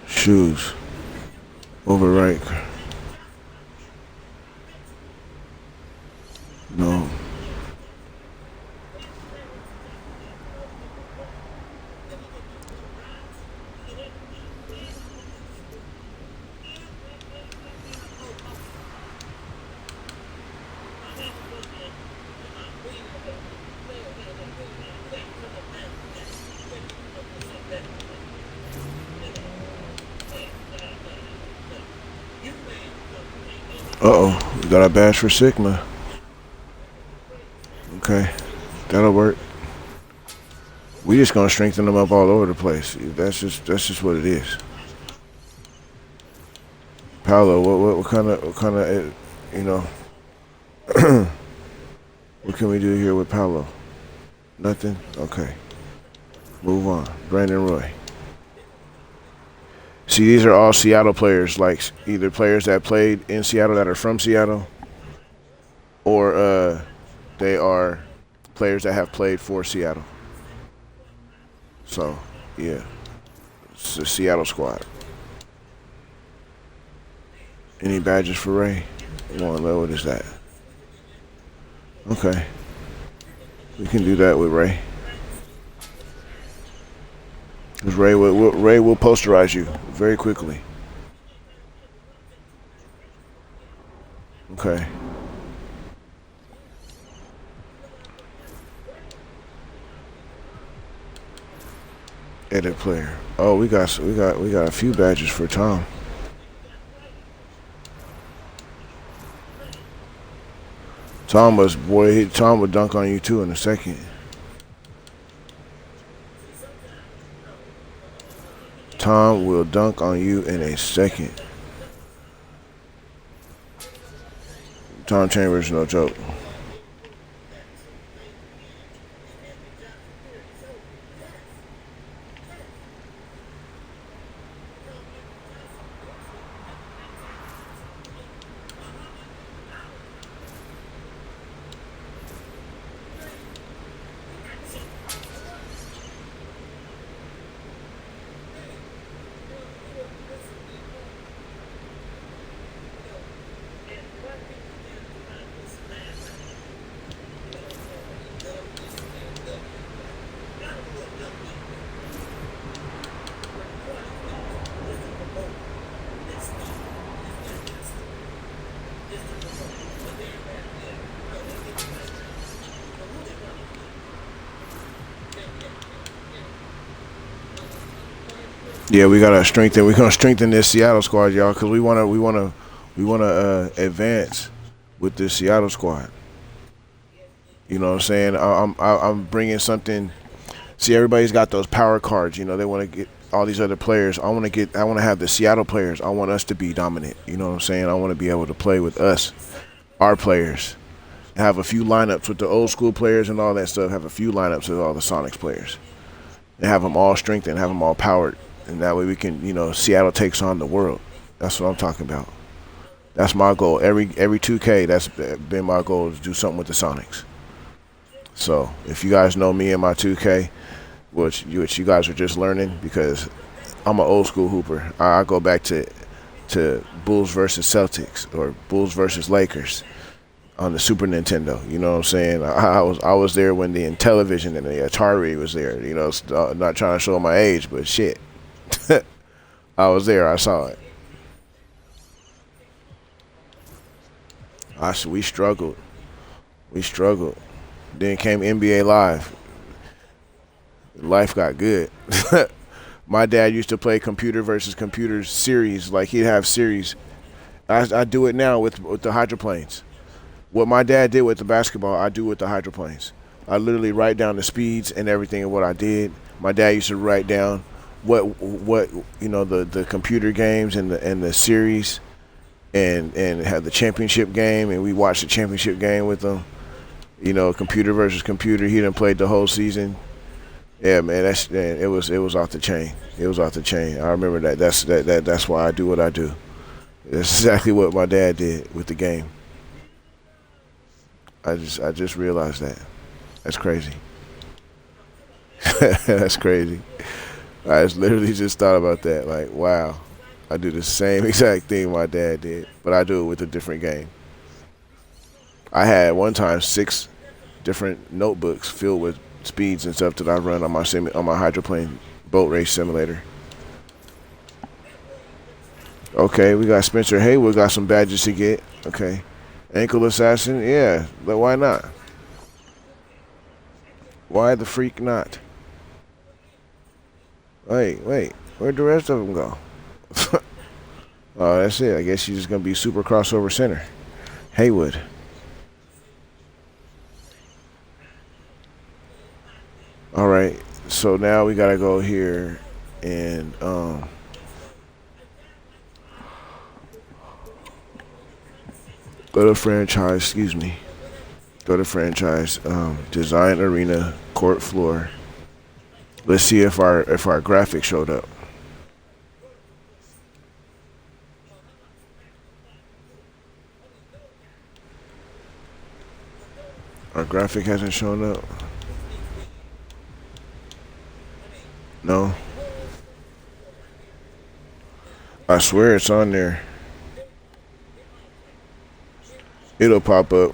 Shoes. Over right. No. Uh-oh, we got a badge for Sigma. Okay, that'll work. We just gonna strengthen them up all over the place. That's just what it is. Paolo, what kind of, you know, what can we do here with Paolo? Nothing? Okay. Move on. Brandon Roy. See, these are all Seattle players, like either players that played in Seattle that are from Seattle, or they are players that have played for Seattle. So, yeah, it's the Seattle squad. Any badges for Ray? What is that? Okay. We can do that with Ray. Because Ray will posterize you very quickly. Okay. Edit player. Oh, we got a few badges for Tom. Tom would dunk on you too in a second. Tom will dunk on you in a second. Tom Chambers, no joke. Yeah, we gotta strengthen. We're gonna strengthen this Seattle squad, y'all, because we wanna advance with this Seattle squad. You know what I'm saying? I'm bringing something. See, everybody's got those power cards. You know, they want to get all these other players. I want to have the Seattle players. I want us to be dominant. You know what I'm saying? I want to be able to play with us, our players. Have a few lineups with the old school players and all that stuff. Have a few lineups with all the Sonics players, and have them all strengthened, have them all powered. And that way we can, Seattle takes on the world. That's what I'm talking about. That's my goal. Every 2K, that's been my goal, is do something with the Sonics. So if you guys know me and my 2K, which you guys are just learning, because I'm an old school hooper. I go back to Bulls versus Celtics or Bulls versus Lakers on the Super Nintendo. You know what I'm saying? I was there when the Intellivision and the Atari was there. Not trying to show my age, but shit. I was there. I saw it. We struggled. Then came NBA Live. Life got good. My dad used to play computer versus computer series. Like, he'd have series. I do it now with the hydroplanes. What my dad did with the basketball, I do with the hydroplanes. I literally write down the speeds and everything of what I did. My dad used to write down what the computer games and the series and had the championship game, and we watched the championship game with them. Computer versus computer. He done played the whole season. Yeah, man, it was off the chain. It was off the chain. I remember that. That's why I do what I do. That's exactly what my dad did with the game. I just realized that. That's crazy. That's crazy. I just literally just thought about that. Like, wow, I do the same exact thing my dad did, but I do it with a different game. I had one time 6 different notebooks filled with speeds and stuff that I run on my hydroplane boat race simulator. Okay, we got Spencer Haywood got some badges to get. Okay, ankle assassin, yeah, but why not? Why the freak not? Wait, where'd the rest of them go? Oh, that's it. I guess she's just gonna be super crossover center. Haywood. All right, so now we gotta go here and go to franchise. Excuse me. Go to franchise. Design arena court floor. Let's see if our graphic showed up. Our graphic hasn't shown up. No. I swear it's on there. It'll pop up.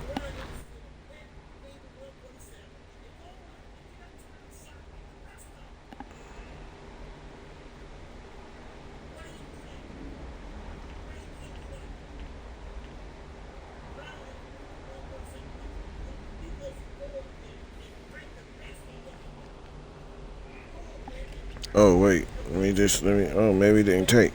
Oh wait, oh, maybe it didn't take.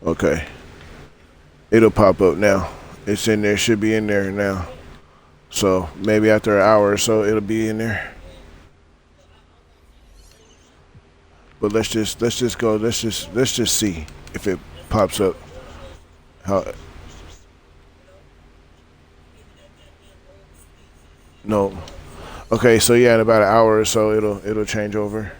Okay. It'll pop up now. It's in there, should be in there now. So maybe after an hour or so it'll be in there. But let's just go. Let's just see if it pops up. How? No. Okay, so yeah, in about an hour or so it'll change over.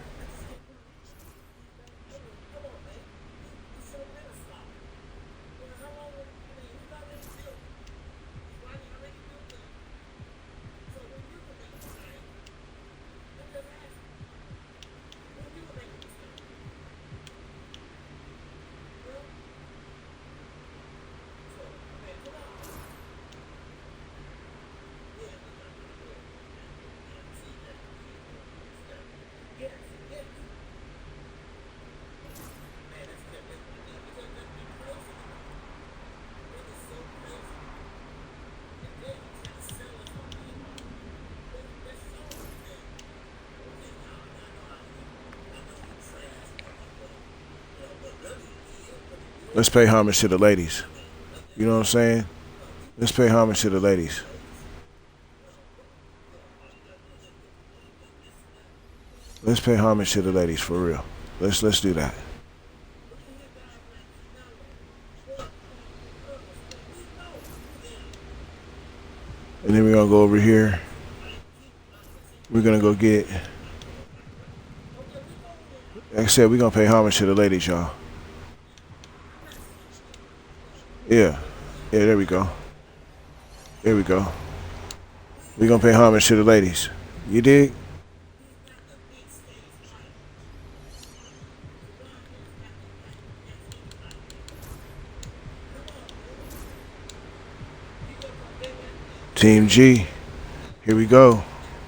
Let's pay homage to the ladies. You know what I'm saying? Let's pay homage to the ladies. Let's pay homage to the ladies for real. Let's do that. And then we're gonna go over here. We're gonna go get. Like I said, we're gonna pay homage to the ladies, y'all. Yeah, there we go. There we go. We're gonna pay homage to the ladies. You dig? Team G. Here we go.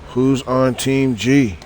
Who's on Team G?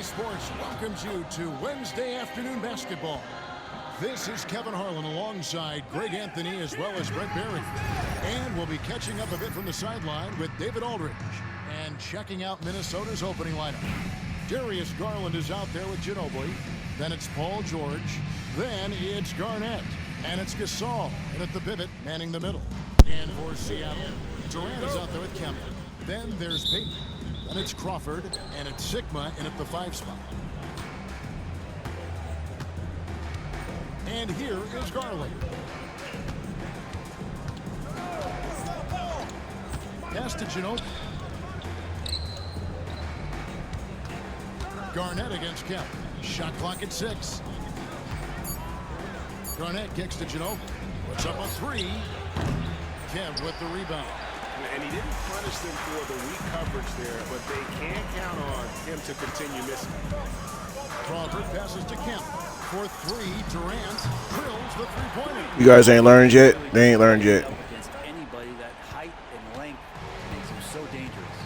Sports welcomes you to Wednesday afternoon basketball. This is Kevin Harlan alongside Greg Anthony as well as Brett Barry. And we'll be catching up a bit from the sideline with David Aldridge and checking out Minnesota's opening lineup. Darius Garland is out there with Ginobili. Then it's Paul George. Then it's Garnett. And it's Gasol. And at the pivot, manning the middle. And for Seattle, Durant is out there with Kemp. Then there's Payton. Then it's Crawford. And it's Sigma in at the 5 spot. And here is Garland. Pass to Ginobili. Garnett against Kemp. Shot clock at 6. Garnett kicks to Ginobili. Puts up a 3. Kemp with the rebound. And he didn't punish them for the weak coverage there, but they can't count on him to continue missing. Crawford passes to Kemp. For 3, Durant drills the three-pointer. You guys ain't learned yet? They ain't learned yet. Against anybody, that height and length makes him so dangerous.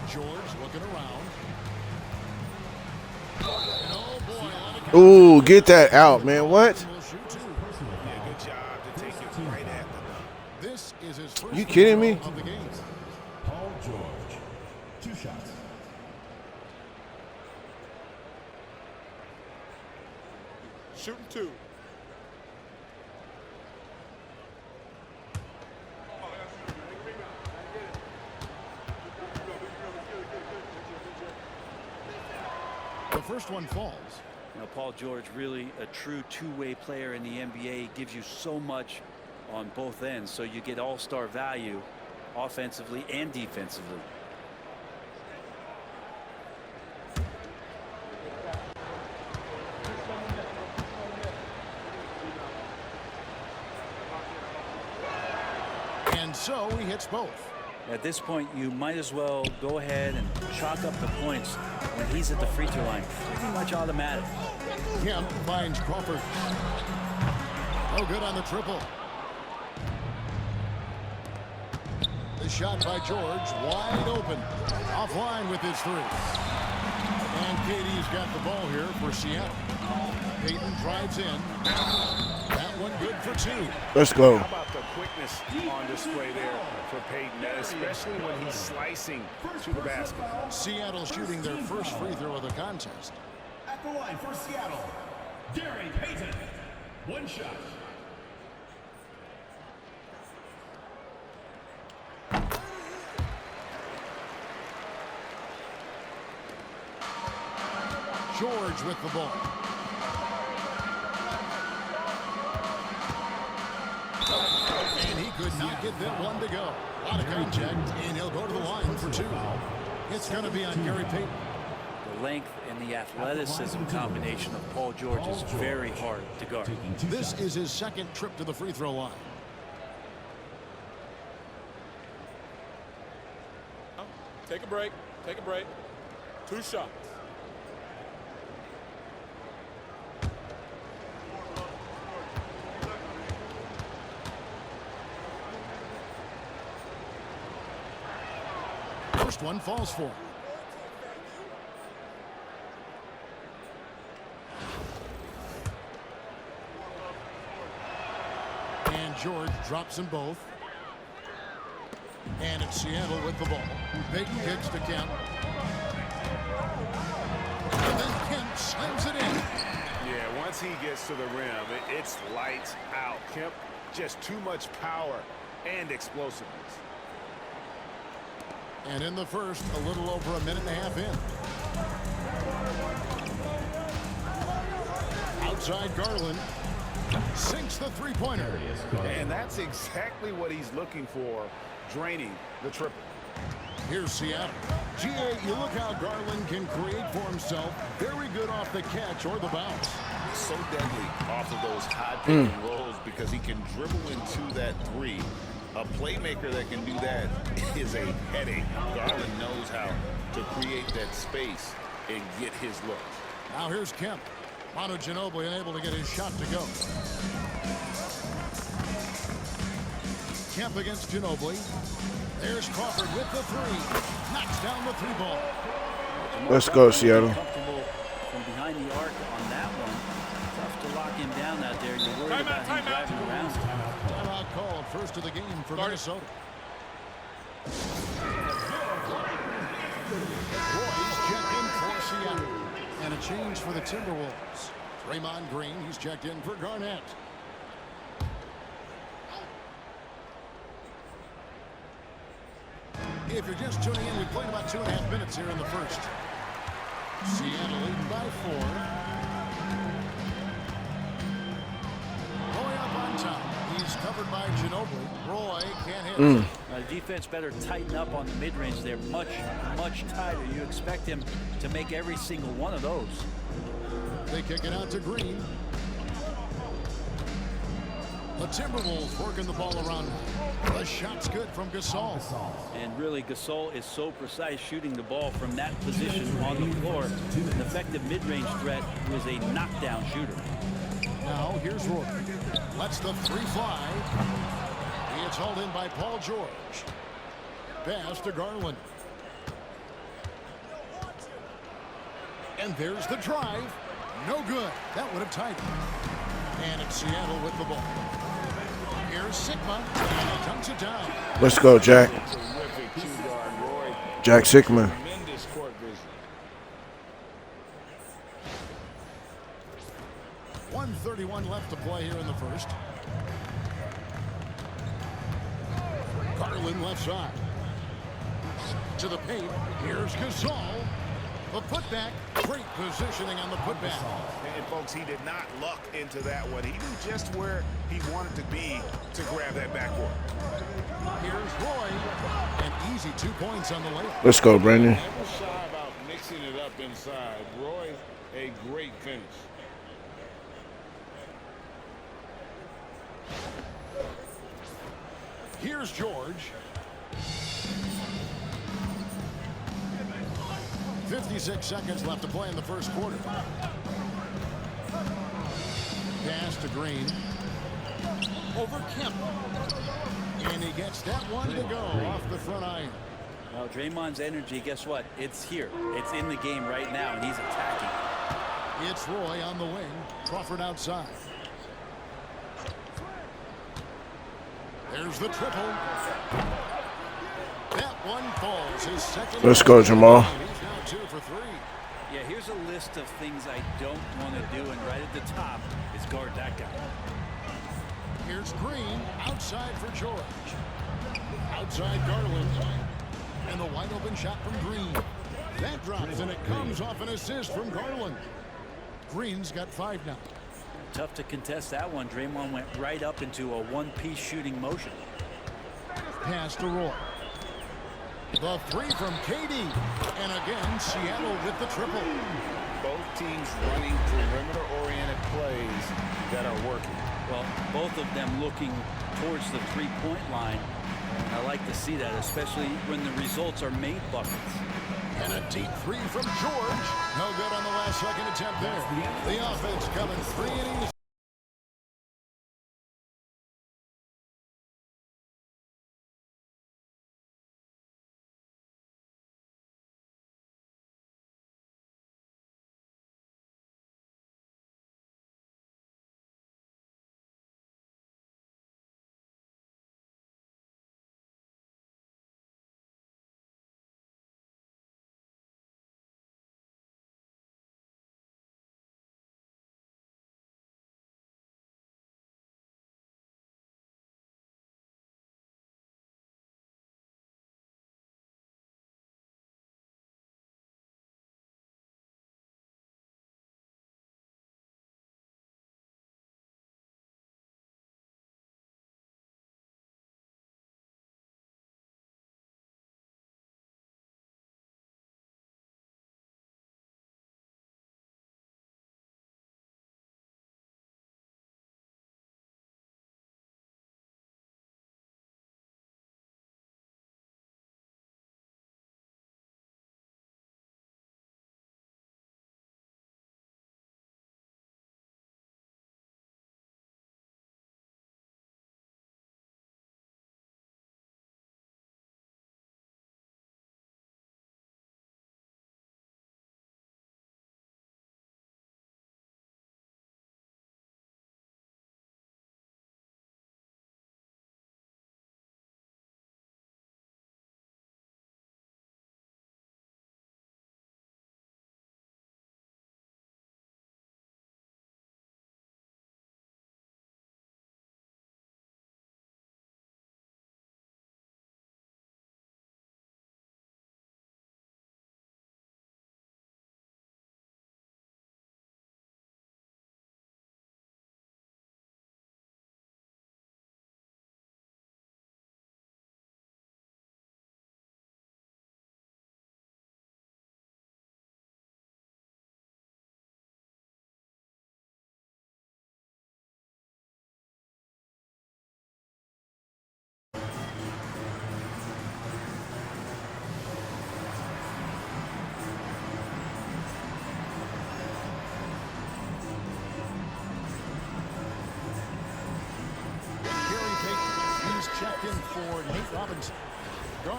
George looking around. And oh boy. Ooh, get that out, man. What? Will shoot 2. Yeah, good job to take it right at them. This is his first You kidding free me? throw of the game. Paul George. 2 shots. Shooting 2. The first one falls. You know, Paul George, really a true two-way player in the NBA, gives you so much on both ends, so you get all-star value offensively and defensively. And so he hits both. At this point, you might as well go ahead and chalk up the points when he's at the free throw line. Pretty much automatic. Kemp finds Crawford. No good on the triple. The shot by George, wide open. Offline with his 3. And KD's got the ball here for Seattle. Payton drives in. That one good for 2. Let's go. How about the quickness on display there for Payton, especially when he's slicing to the basket. Seattle shooting their first free throw of the contest. At the line for Seattle, Gary Payton. 1 shot. George with the ball. And he could not get that one to go. A lot of contact, and he'll go to the line for 2. It's going to be on Gary Payton. The length and the athleticism combination of Paul George is very hard to guard. This is his second trip to the free throw line. Take a break. Take a break. 2 shots. First one falls for him. And George drops them both. And it's Seattle with the ball. Payton kicks to Kemp. And then Kemp slams it in. Yeah, once he gets to the rim, it's lights out. Kemp, just too much power and explosiveness. And in the first, a little over a minute and a half in. Outside Garland. Sinks the three-pointer. And that's exactly what he's looking for, draining the triple. Here's Seattle. GA, you look how Garland can create for himself. Very good off the catch or the bounce. So deadly off of those high pick and rolls because he can dribble into that 3. A playmaker that can do that is a headache. Garland knows how to create that space and get his looks. Now here's Kemp. Manu Ginobili unable to get his shot to go. Kemp against Ginobili. There's Crawford with the three. Knocks down the three ball. Let's go, Seattle. Comfortable from behind the arc on that one. Tough to lock him down out there. You're worried about him driving around. Timeout called. First of the game for Minnesota. Roy's checked in for Seattle. And a change for the Timberwolves. Draymond Green, he's checked in for Garnett. If you're just tuning in, we played about 2.5 minutes here in the first. Seattle leading by 4. Roy up on top. He's covered by Ginobili. Roy can't hit. Defense better tighten up on the mid-range. They're much, much tighter. You expect him to make every single one of those. They kick it out to Green. The Timberwolves working the ball around. The shot's good from Gasol. And really, Gasol is so precise shooting the ball from that position on the floor. An effective mid-range threat who is a knockdown shooter. Now here's Roy. Lets the three fly. He gets hauled in by Paul George. Pass to Garland. And there's the drive. No good. That would have tied it. And it's Seattle with the ball. Here's Sigma. And he dunks it down. Let's go, Jack. Terrific two-guard, Roy. Jack Sigma. Tremendous court vision. 1:31 left to play here in the first. Garland left side. To the paint. Here's Gasol. The putback. Great positioning on the putback. And folks, he did not luck into that one. He knew just where he wanted to be to grab that backboard. Here's Roy. An easy 2 points on the layup. Let's go, Brandon. Never shy about mixing it up inside. Roy, a great finish. Here's George. 56 seconds left to play in the first quarter. Pass to Green. Over Kemp. And he gets that one to go off the front iron. Well, Draymond's energy, guess what? It's here. It's in the game right now, and he's attacking. It's Roy on the wing. Crawford outside. There's the triple. That one falls. His second. Let's go, Jamal. He's now 2 for 3. Yeah, here's a list of things I don't want to do, and right at the top is guard that guy. Here's Green outside for George. Outside Garland. And the wide open shot from Green. That drops and it comes off an assist from Garland. Green's got 5 now. Tough to contest that one. Draymond went right up into a one-piece shooting motion. Pass to Roy. The three from KD. And again, Seattle with the triple. Both teams running perimeter-oriented plays that are working. Well, both of them looking towards the three-point line. And I like to see that, especially when the results are made buckets. And a deep three from George. No good on the last second attempt there. The offense coming 3 innings.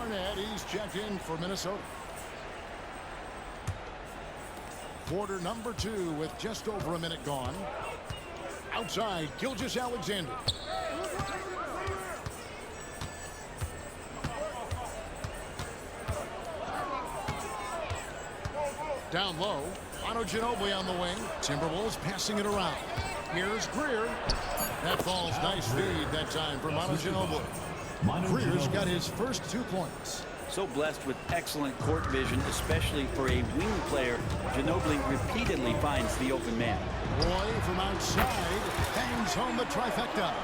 Garnett, he's checked in for Minnesota. Quarter number 2 with just over a minute gone. Outside, Gilgeous-Alexander. Down low, Manu Ginobili on the wing. Timberwolves passing it around. Here's Greer. That falls nice feed that time for Manu Ginobili. Greer's got his first 2 points. So blessed with excellent court vision, especially for a wing player. Ginobili repeatedly finds the open man. Roy from outside hangs home the trifecta.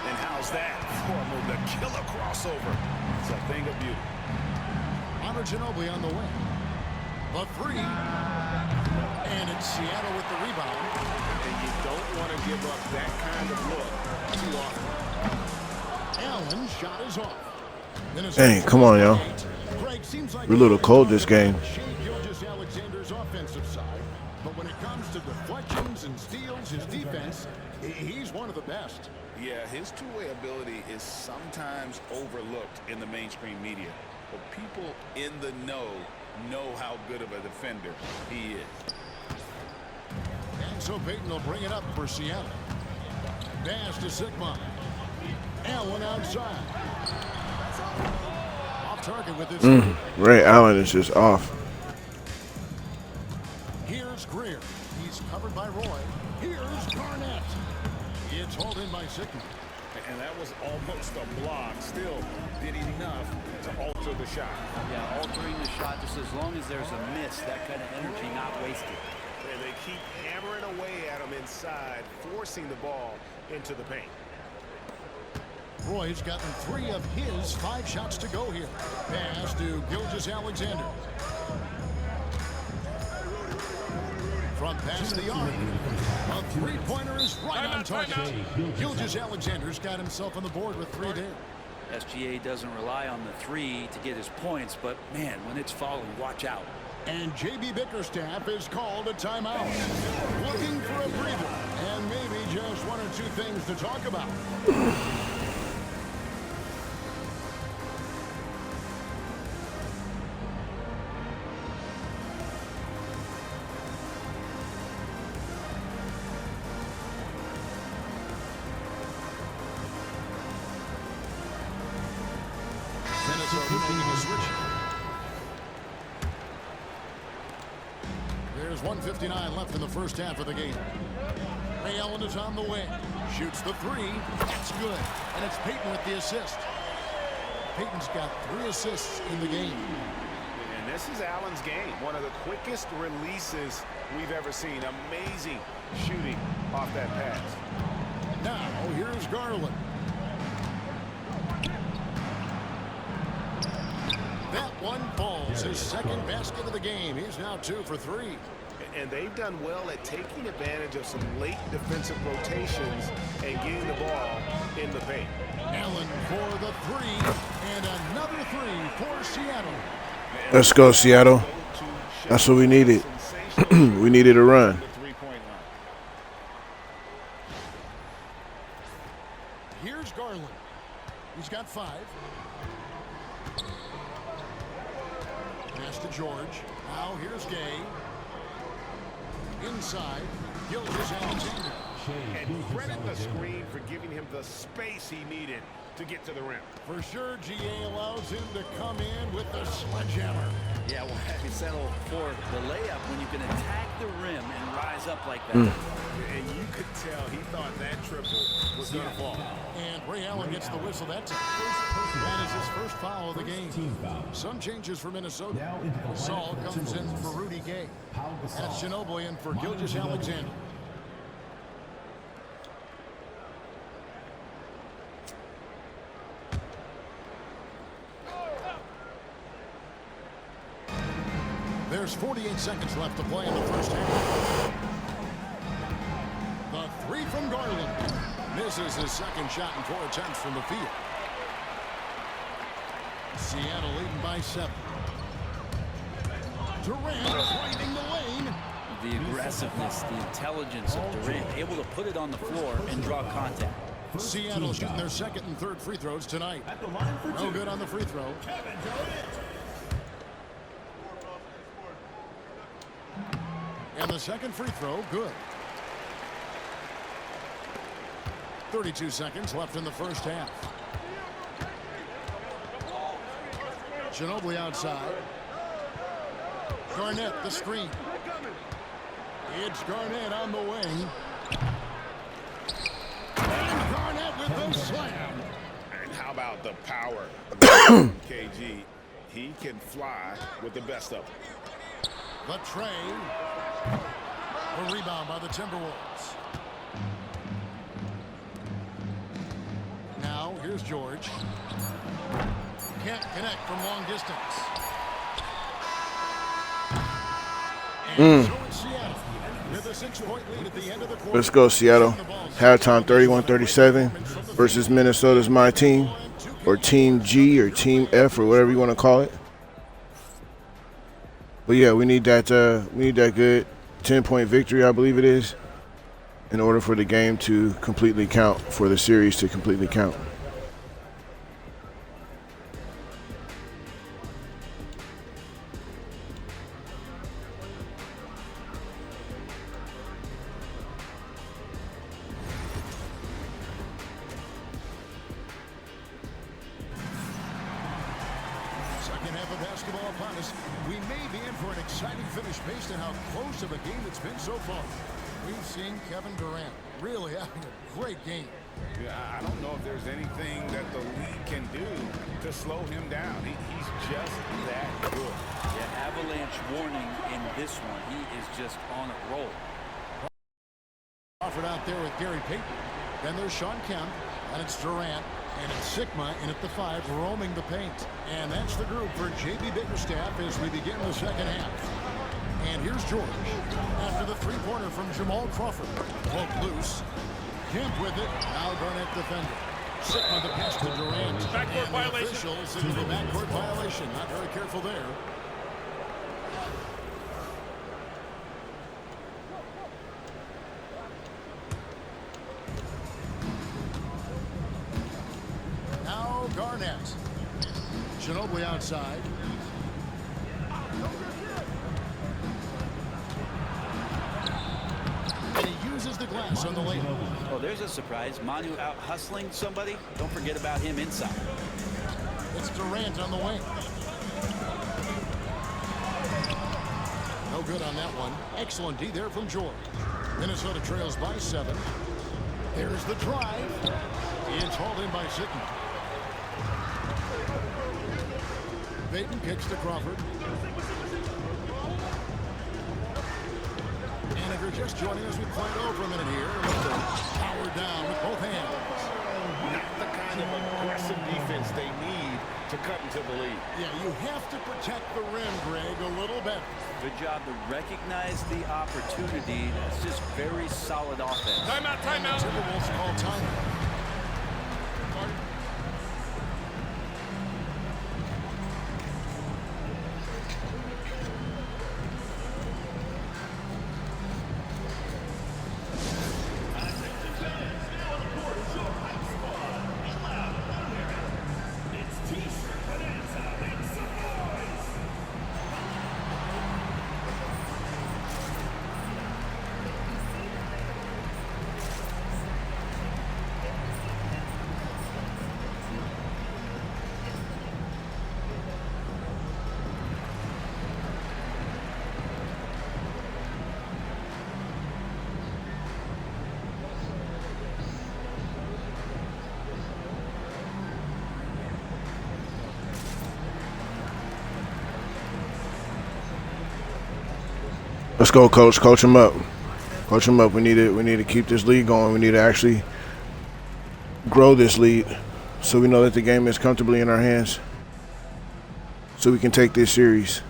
And how's that for the killer crossover? It's a thing of beauty. Manu Ginobili on the wing. The 3. And it's Seattle with the rebound. And you don't want to give up that kind of look too often. Allen's shot is off. Dang, come on, y'all. We're a little cold this game. Gilgeous-Alexander's offensive side, but when it comes to deflections and steals, his defense, he's one of the best. Yeah, his two-way ability is sometimes overlooked in the mainstream media, but people in the know how good of a defender he is. And so Payton will bring it up for Seattle. Pass to Sigma. Allen outside. Off target with his Ray Allen is just off. Here's Greer. He's covered by Roy. Here's Garnett. It's hauled in by Sigma. And that was almost a block. Still did enough to alter the shot. Yeah, altering the shot just as long as there's a miss, that kind of energy not wasted. And they keep hammering away at him inside, forcing the ball into the paint. Roy's gotten 3 of his 5 shots to go here. Pass to Gilgeous-Alexander. From past the arc. A 3-pointer is right on target. Gilgeous-Alexander's got himself on the board with 3 there. SGA doesn't rely on the 3 to get his points, but man, when it's falling, watch out. And J.B. Bickerstaff is called a timeout. Looking for a breather and maybe just 1 or 2 things to talk about. There's 1:59 left in the first half of the game. Ray Allen is on the wing. Shoots the 3. That's good. And it's Payton with the assist. Payton's got 3 assists in the game. And this is Allen's game. One of the quickest releases we've ever seen. Amazing shooting off that pass. Now, here's Garland. That one falls. His second basket of the game. He's now 2 for 3. And they've done well at taking advantage of some late defensive rotations and getting the ball in the paint. Allen for the 3. And another 3 for Seattle. Let's go, Seattle. That's what we needed. We needed a run. Here's Garland. He's got 5. Pass to George. Now here's Gay. Inside, Gilgeous-Alexander. And credit the screen for giving him the space he needed to get to the rim. For sure, GA allows him to come in with the sledgehammer. Yeah, well, have you settle for the layup when you can attack the rim and rise up like that? And you could tell he thought that triple was going to fall. And Ray Allen gets the whistle that time. That is his first foul of the game. Some changes for Minnesota. Saul comes in for Rudy Gay. That's Ginobili in for Gilgeous-Alexander. There's 48 seconds left to play in the first half. The 3 from Garland. Misses his second shot in 4 attempts from the field. Seattle leading by 7. Durant finding the lane. The aggressiveness, the intelligence of Durant, able to put it on the floor and draw contact. first Seattle team shooting foul. their second and third free throws tonight. At the line for No two, good on the free throw. Kevin Durant. And the second free throw, good. 32 seconds left in the first half. Ginobili outside. Garnett, the screen. It's Garnett on the wing. And Garnett with the slam. And how about the power of KG? He can fly with the best of them. The tray. A rebound by the Timberwolves. Now, here's George. Can't connect from long distance. And so it's Seattle with a 6-point lead at the end of the quarter. Let's go, Seattle. Halftime 31-37 versus Minnesota's Myteam, or Team G, or Team F, or whatever you want to call it. But yeah, we need that good 10-point victory, I believe it is, in order for the game to completely count, for the series to completely count. Second half of basketball upon us. We may be in for an exciting finish based on how close of a game it's been so far. We've seen Kevin Durant really having a great game. Yeah, I don't know if there's anything that the league can do to slow him down. He's just that good. Yeah, avalanche warning in this one. He is just on a roll. Offered out there with Gary Payton. Then there's Sean Kemp, and it's Durant, and it's Sigma in at the 5, roaming the paint. And that's the group for J.B. Bickerstaff as we begin the second half. And here's George. After the three-pointer from Jamal Crawford. Broke loose. Kemp with it. Now Garnett defending. Sigma the pass to Durant. Backcourt and violation. The official signaled a backcourt violation. Not very careful there. Now Garnett. Ginobili outside. And he uses the glass on the lane. Oh, there's a surprise. Manu out hustling somebody. Don't forget about him inside. It's Durant on the wing. No good on that one. Excellent D there from George. Minnesota trails by 7. There's the drive. It's hauled in by Sigma. Payton kicks to Crawford. And if you're just joining us, we played over a minute here. Power down with both hands. Not the kind of aggressive defense they need to cut into the lead. Yeah, you have to protect the rim, Greg, a little better. Good job to recognize the opportunity. That's just very solid offense. Timeout, And the timeout. Timberwolves call timeout. Let's go, coach. Coach him up. Coach him up. We need to keep this lead going. We need to actually grow this lead so we know that the game is comfortably in our hands, so we can take this series.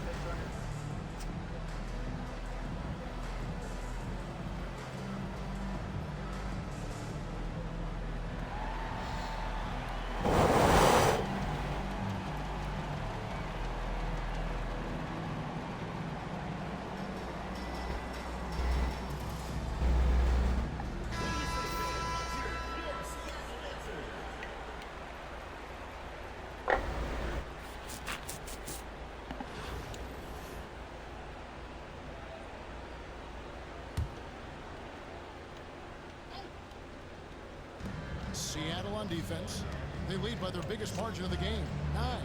Seattle on defense. They lead by their biggest margin of the game, 9.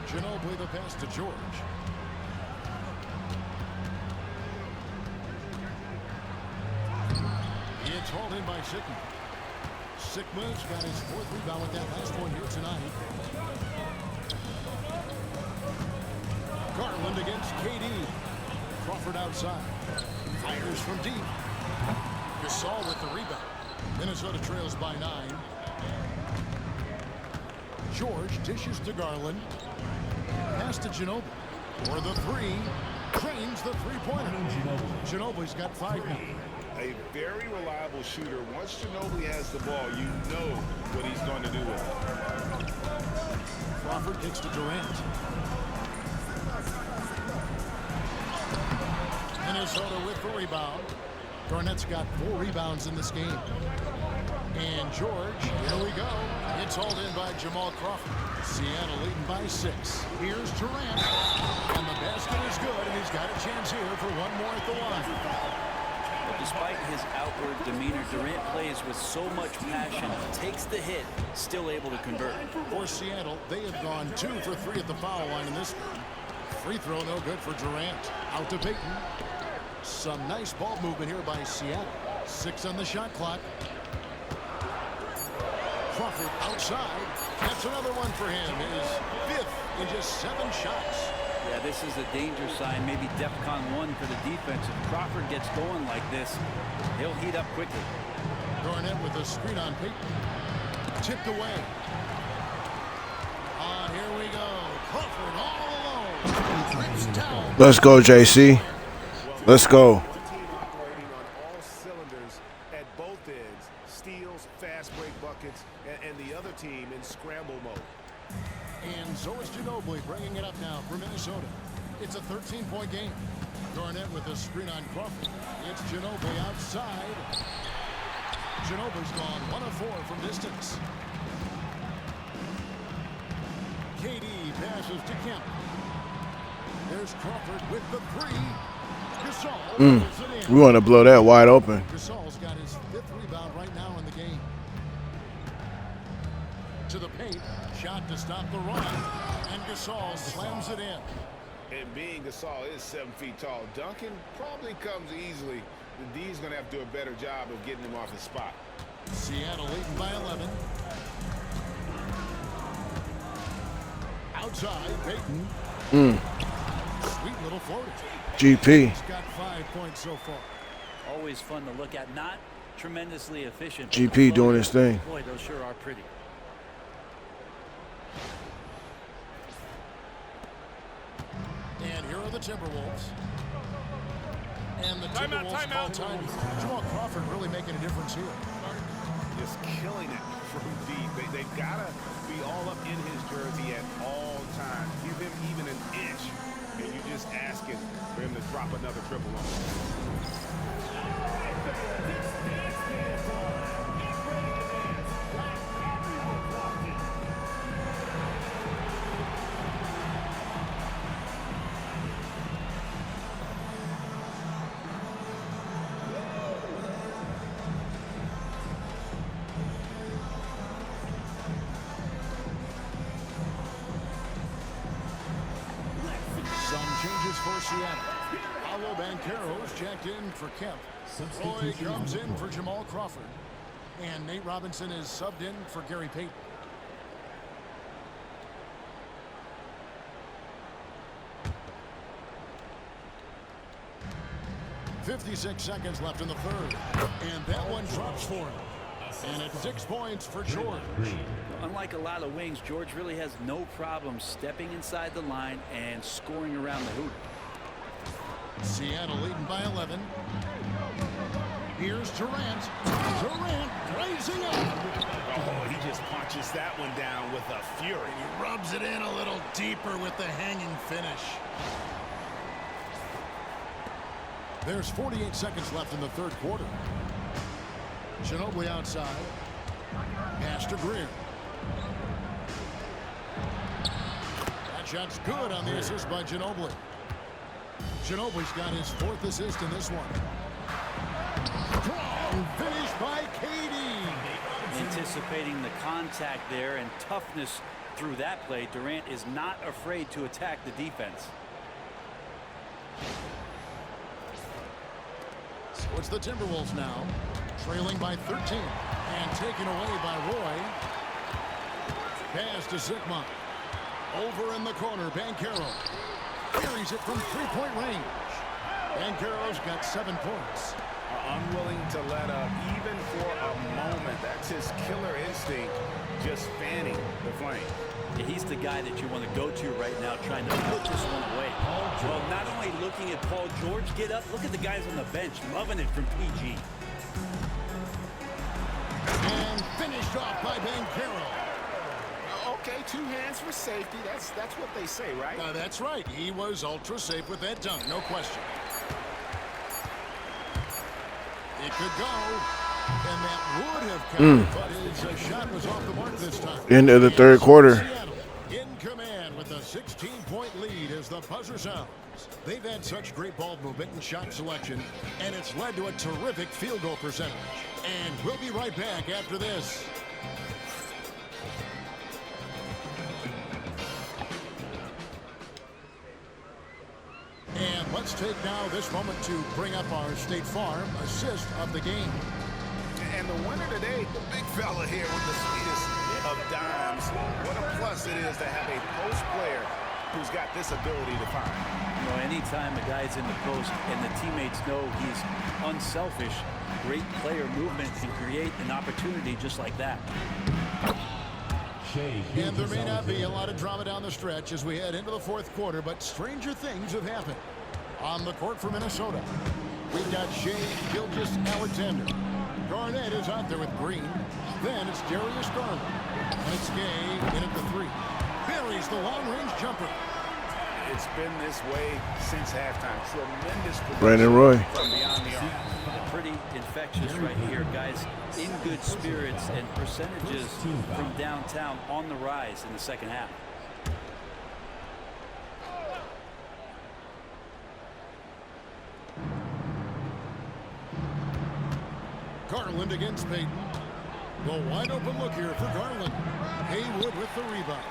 Ginobili the pass to George. It's hauled in by Sigma. Sigma's got his 4th rebound with that last one here tonight. Garland against KD. Crawford outside. Fires from deep. Gasol with the rebound. Minnesota trails by 9. George dishes to Garland. Pass to Ginobili. For the 3. Trains the three-pointer. Ginobili's got 5 now. A very reliable shooter. Once Ginobili has the ball, you know what he's going to do with it. Crawford kicks to Durant. Minnesota with the rebound. Garnett's got 4 rebounds in this game. And George, here we go. It's hauled in by Jamal Crawford. Seattle leading by 6. Here's Durant. And the basket is good, and he's got a chance here for one more at the line. But despite his outward demeanor, Durant plays with so much passion, takes the hit, still able to convert. For Seattle, they have gone 2 for 3 at the foul line in this game. Free throw no good for Durant. Out to Payton. Some nice ball movement here by Seattle. 6 on the shot clock. Crawford outside. That's another one for him. His 5th in just 7 shots. Yeah, this is a danger sign, maybe DEFCON 1 for the defense. If Crawford gets going like this, he'll heat up quickly. Garnett with a screen on Payton. Tipped away. Here we go. Crawford all alone. Trips down. Let's go, JC. Let's go. Team operating on all cylinders at both ends. Steals, fast break buckets, and the other team in scramble mode. And so is Ginobili bringing it up now for Minnesota. It's a 13-point game. Garnett with a screen on Crawford. It's Ginobili outside. Ginobili's gone 1 of 4 from distance. KD passes to Kemp. There's Crawford with the 3. Gasol. We want to blow that wide open. Gasol's got his 5th rebound right now in the game. To the paint. Shot to stop the run. And Gasol slams it in. And being Gasol is 7 feet tall, dunking probably comes easily. The D's going to have to do a better job of getting him off his spot. Seattle leading by 11. Outside, Payton. Sweet little floater. GP. He's got 5 points so far. Always fun to look at, not tremendously efficient. GP doing his thing. Boy, those sure are pretty. And here are the Timberwolves. And the Timberwolves call time. Jamal Crawford really making a difference here. Just killing it from deep. They've got to be all up in his jersey at all times. Give him even an inch, and you're just asking for him to drop another triple on him. For Seattle. Paolo Banchero's checked in for Kemp. Roy comes in for Jamal Crawford. And Nate Robinson is subbed in for Gary Payton. .56 seconds left in the third. And that one drops for him. And it's 6 points for George. Unlike a lot of wings, George really has no problem stepping inside the line and scoring around the hoop. Seattle leading by 11. Here's Durant. Durant raising up. Oh, he just punches that one down with a fury. He rubs it in a little deeper with the hanging finish. There's 48 seconds left in the third quarter. Ginobili outside. Pass to Greer. That shot's good on the assist by Ginobili. Ginobili's got his 4th assist in this one. And finished by Katie. Anticipating the contact there and toughness through that play, Durant is not afraid to attack the defense. So it's the Timberwolves now, trailing by 13 and taken away by Roy. Pass to Zygmunt. Over in the corner, Banchero carries it from three-point range. Banchero's got 7 points. Unwilling to let up even for a moment. That's his killer instinct, just fanning the flame. Yeah, he's the guy that you want to go to right now, trying to put this one away. Well, not only looking at Paul George get up, look at the guys on the bench loving it from PG. And finished off by Banchero. Okay, 2 hands for safety. That's what they say, right? That's right. He was ultra safe with that dunk, no question. It could go, and that would have counted, but his shot was off the mark this time. End of the third quarter. Seattle in command with a 16-point lead as the buzzer sounds. They've had such great ball movement and shot selection, and it's led to a terrific field goal percentage. And we'll be right back after this. And let's take now this moment to bring up our State Farm assist of the game. And the winner today, the big fella here with the sweetest of dimes. What a plus it is to have a post player who's got this ability to find. You know, anytime a guy's in the post and the teammates know he's unselfish, great player movement can create an opportunity just like that. And there may not be a lot of drama down the stretch as we head into the fourth quarter, but stranger things have happened. On the court for Minnesota, we've got Shea Gilgeous-Alexander. Garnett is out there with Green. Then it's Darius Garland. That's Gay in at the 3. Buries the long-range jumper. It's been this way since halftime. Tremendous production Brandon Roy. from beyond the arc. Pretty infectious right here, guys. In good spirits and percentages from downtown on the rise in the second half. Garland against Payton. The wide open look here for Garland. Haywood with the rebound.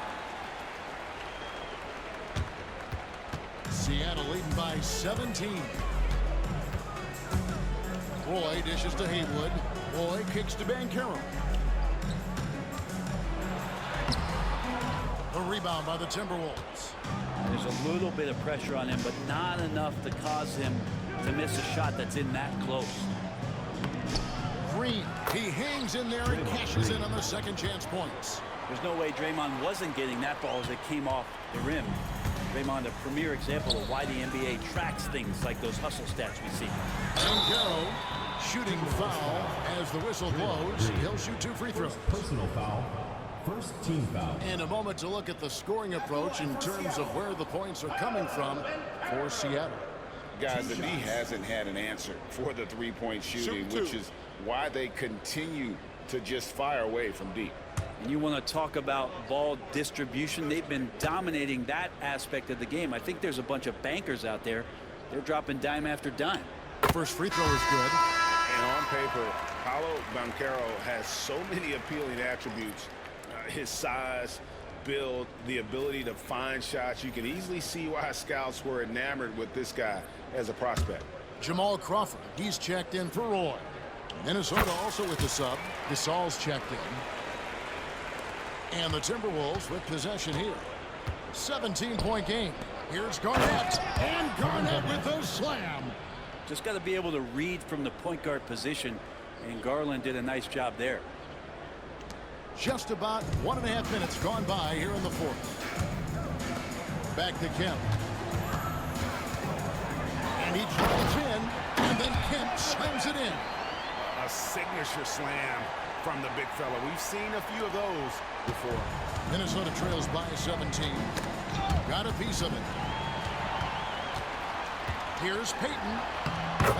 Seattle leading by 17. Roy dishes to Haywood. Roy kicks to Banchero. The rebound by the Timberwolves. There's a little bit of pressure on him, but not enough to cause him to miss a shot that's in that close. Green, he hangs in there and cashes in on the second chance points. There's no way Draymond wasn't getting that ball as it came off the rim. Draymond, a premier example of why the NBA tracks things like those hustle stats we see. Banchero shooting foul as the whistle blows. He'll shoot 2 free throws. Personal foul. First team foul. And a moment to look at the scoring approach in terms of where the points are coming from for Seattle. Guys, the D hasn't had an answer for the three-point shooting, which is why they continue to just fire away from deep. And you want to talk about ball distribution. They've been dominating that aspect of the game. I think there's a bunch of bankers out there. They're dropping dime after dime. First free throw is good. And on paper, Paolo Banchero has so many appealing attributes. His size, build, the ability to find shots. You can easily see why scouts were enamored with this guy as a prospect. Jamal Crawford, he's checked in for Roy. Minnesota also with the sub. Gasol's checked in. And the Timberwolves with possession here. 17-point game. Here's Garnett. And Garnett with a slam. Just got to be able to read from the point guard position, and Garland did a nice job there. Just about 1.5 minutes gone by here in the fourth. Back to Kemp. And he drives in, and then Kemp slams it in. A signature slam from the big fella. We've seen a few of those before. Minnesota trails by 17. Got a piece of it. Here's Payton.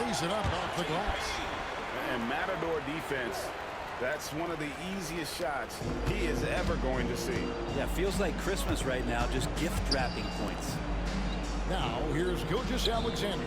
Lays it up off the glass. And Matador defense, that's one of the easiest shots he is ever going to see. Yeah, feels like Christmas right now, just gift wrapping points. Now here's Gilgeous-Alexander.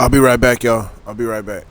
I'll be right back, y'all. I'll be right back.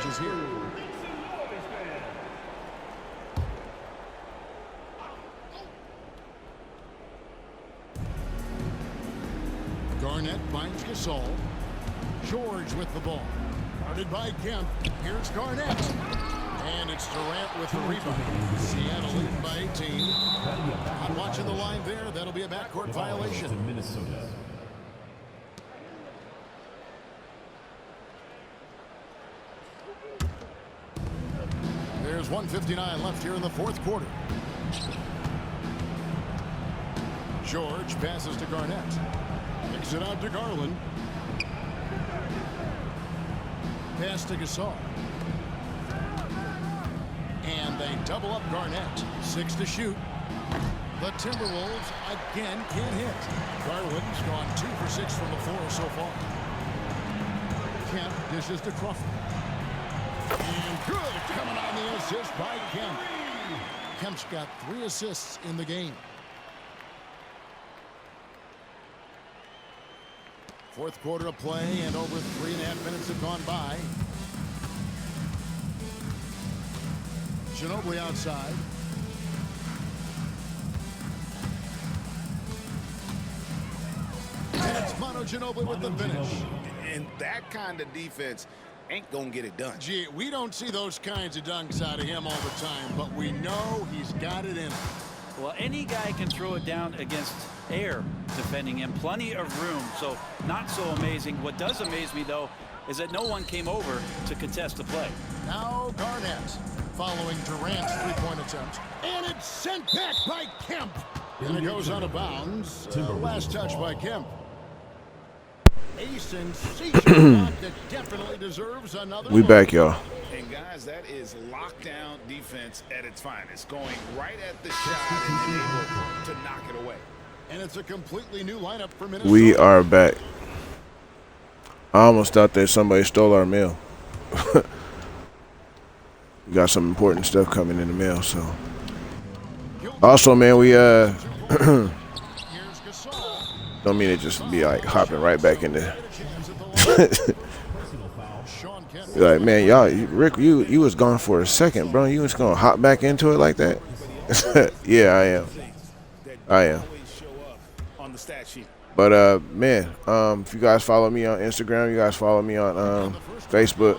is here. Garnett finds Gasol. George with the ball. Guarded by Kemp. Here's Garnett. And it's Durant with the rebound. Seattle leading by 18. I'm watching the line there. That'll be a backcourt violation. Minnesota. There's 1:59 left here in the fourth quarter. George passes to Garnett. Kicks it out to Garland. Pass to Gasol. And they double up Garnett. 6 to shoot. The Timberwolves again can't hit. Garland's gone 2 for 6 from the floor so far. Kemp dishes to Crawford. And good coming on the assist by Kemp. Kemp's got 3 assists in the game. Fourth quarter of play, and over 3.5 minutes have gone by. Ginobili outside. And it's Manu Ginobili with the finish. And that kind of defense ain't gonna get it done. Gee, we don't see those kinds of dunks out of him all the time, but we know he's got it in him. Well, any guy can throw it down against air defending him. Plenty of room, so not so amazing. What does amaze me, though, is that no one came over to contest the play. Now Garnett following Durant's three-point attempt. And it's sent back by Kemp. And it goes out of bounds. Last touch by Kemp. A sensational block that definitely deserves another We look. back, y'all. And guys, that is lockdown defense at its finest, going right at the shot and able to knock it away. And it's a completely new lineup for Minnesota. We are back. I almost thought that somebody stole our mail. We got some important stuff coming in the mail, so. Also, man, we Here's Gasol. don't mean to just be like hopping right back in there. Sean Kemp. You're like, man, y'all, Rick, you was gone for a second, bro. You was gonna hop back into it like that? Yeah, I am. I am. Always show up on the stat sheet. But man, if you guys follow me on Instagram, you guys follow me on Facebook.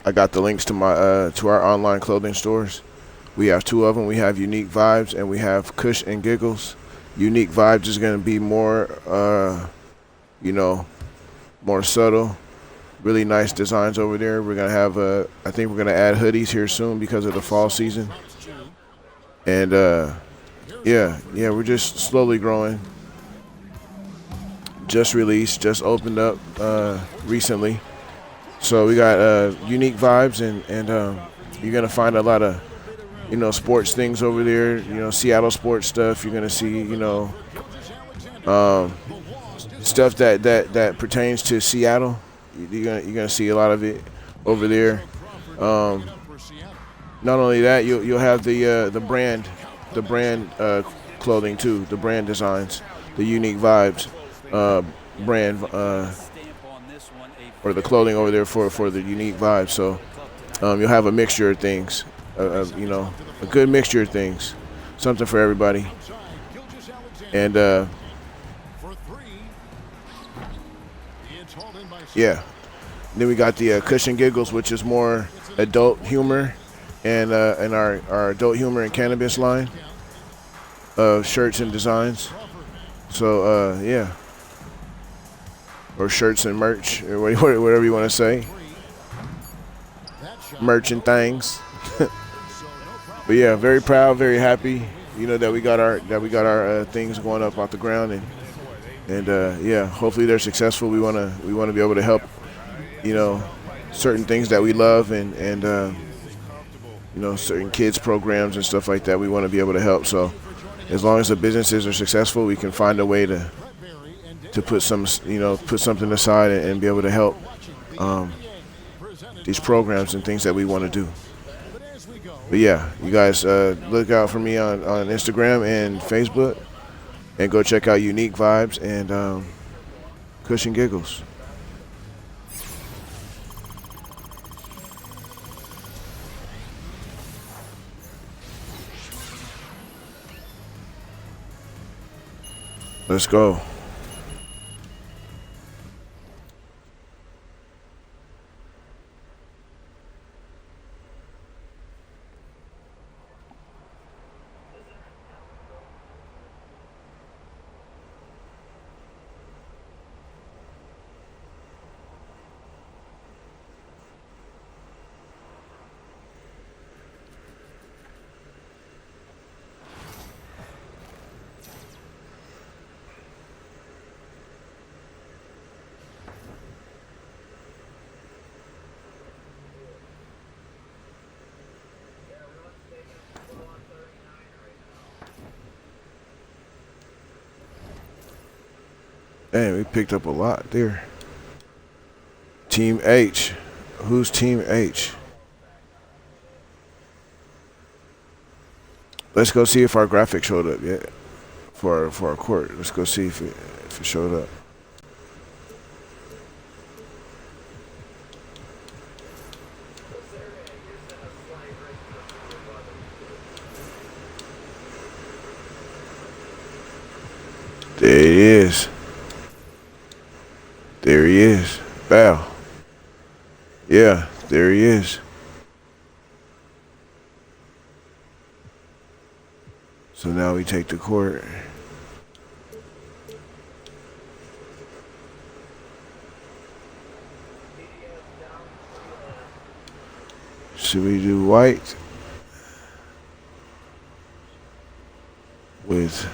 I got the links to my to our online clothing stores. We have 2 of them. We have Unique Vibes and we have Kush and Giggles. Unique Vibes is going to be more, more subtle. Really nice designs over there. We're going to have, I think we're going to add hoodies here soon because of the fall season. And yeah, we're just slowly growing. Just released, just opened up recently. So we got Unique Vibes, and you're going to find a lot of, sports things over there, Seattle sports stuff. You're going to see, stuff that pertains to Seattle. You're gonna see a lot of it over there. Not only that, you'll have the brand clothing too, the brand designs, the Unique Vibes brand or the clothing over there for the Unique Vibes. So you'll have a mixture of things, a good mixture of things, something for everybody. And yeah. Then we got the Kush and Giggles, which is more adult humor, and our adult humor and cannabis line of shirts and designs. So yeah, or shirts and merch, or whatever you want to say, merch and things. But yeah, very proud, very happy, that we got our things going up off the ground, and yeah, hopefully they're successful. We wanna be able to help, certain things that we love, and certain kids programs and stuff like that. We want to be able to help. So as long as the businesses are successful, we can find a way to put something aside and be able to help these programs and things that we want to do. But yeah, you guys look out for me on Instagram and Facebook, and go check out Unique Vibes and Kush and Giggles. Let's go. Man, we picked up a lot there. Team H. Who's Team H? Let's go see if our graphic showed up yet for our court. Let's go see if it showed up. There he is. There he is. Bow. Yeah, there he is. So now we take the court. Should we do white with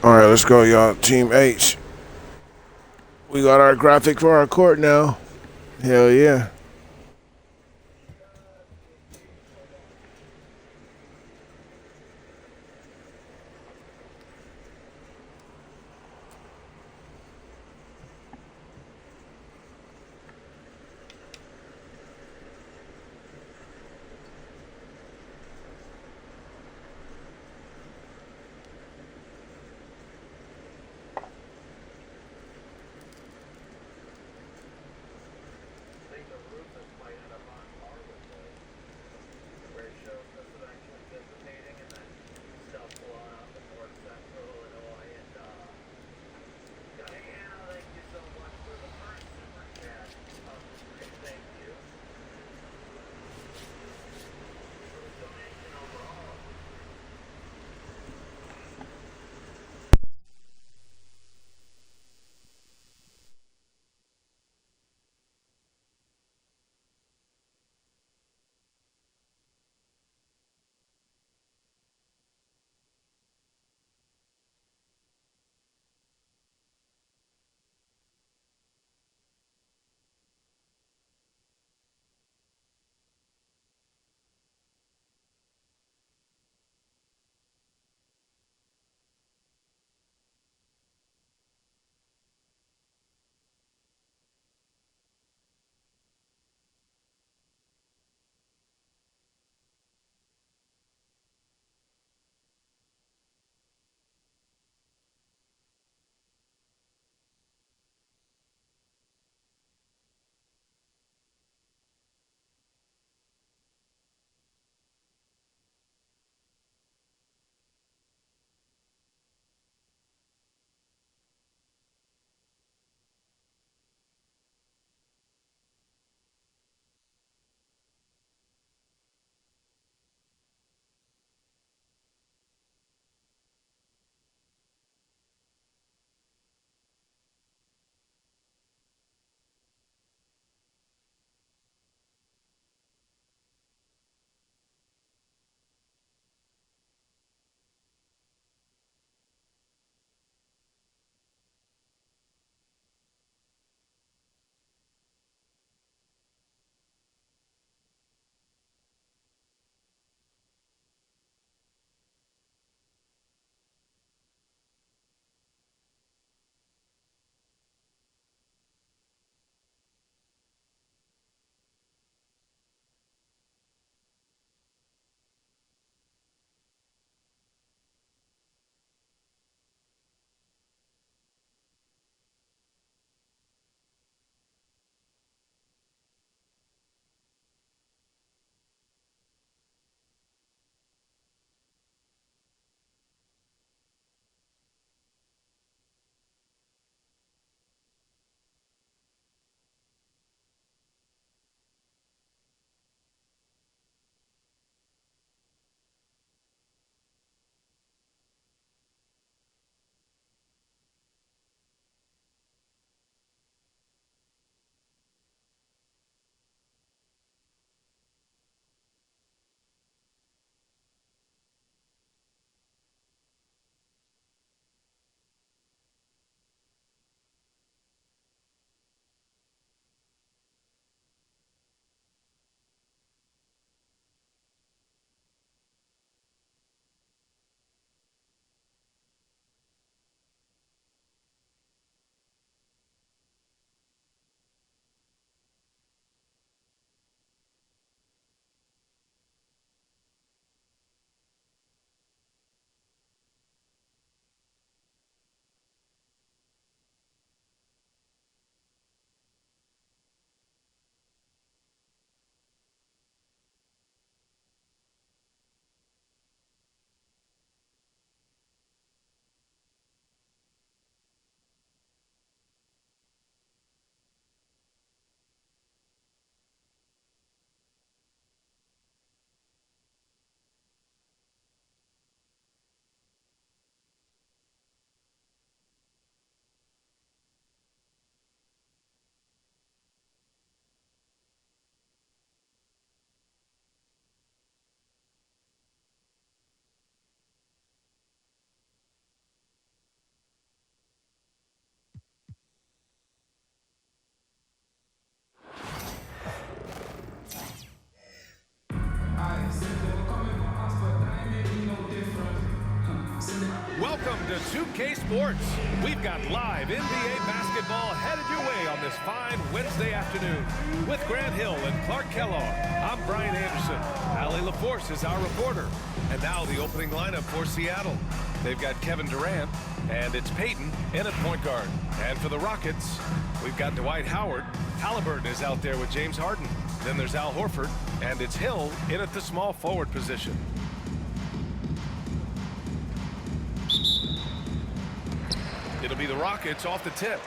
All right, let's go, y'all. Team H. We got our graphic for our court now. Hell yeah. Welcome to 2K Sports. We've got live NBA basketball headed your way on this fine Wednesday afternoon. With Grant Hill and Clark Kellogg, I'm Brian Anderson. Allie LaForce is our reporter. And now the opening lineup for Seattle. They've got Kevin Durant, and it's Peyton in at point guard. And for the Rockets, we've got Dwight Howard. Halliburton is out there with James Harden. Then there's Al Horford, and it's Hill in at the small forward position. It'll be the Rockets off the tip.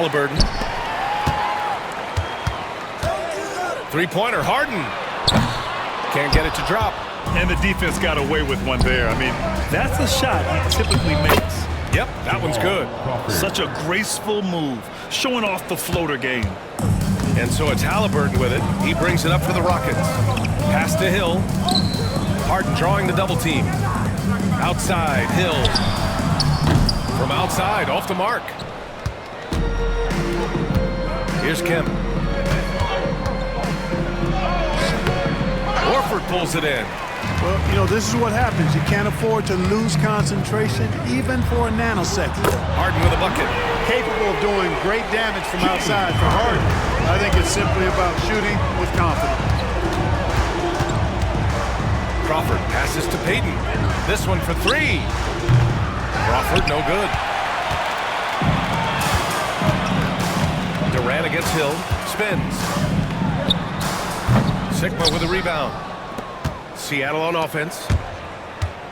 Halliburton. Three-pointer, Harden. Can't get it to drop. And the defense got away with one there. I mean, that's a shot he typically makes. Yep, that one's good. Such a graceful move, showing off the floater game. And so it's Halliburton with it. He brings it up for the Rockets. Pass to Hill. Harden drawing the double team. Outside, Hill. From outside, off the mark. Here's Kemp. Horford pulls it in. Well, you know, this is what happens. You can't afford to lose concentration even for a nanosecond. Harden with a bucket. Capable of doing great damage from outside for Harden. I think it's simply about shooting with confidence. Crawford passes to Payton. This one for three. Crawford, no good. Durant against Hill. Spins. Sigma with a rebound. Seattle on offense.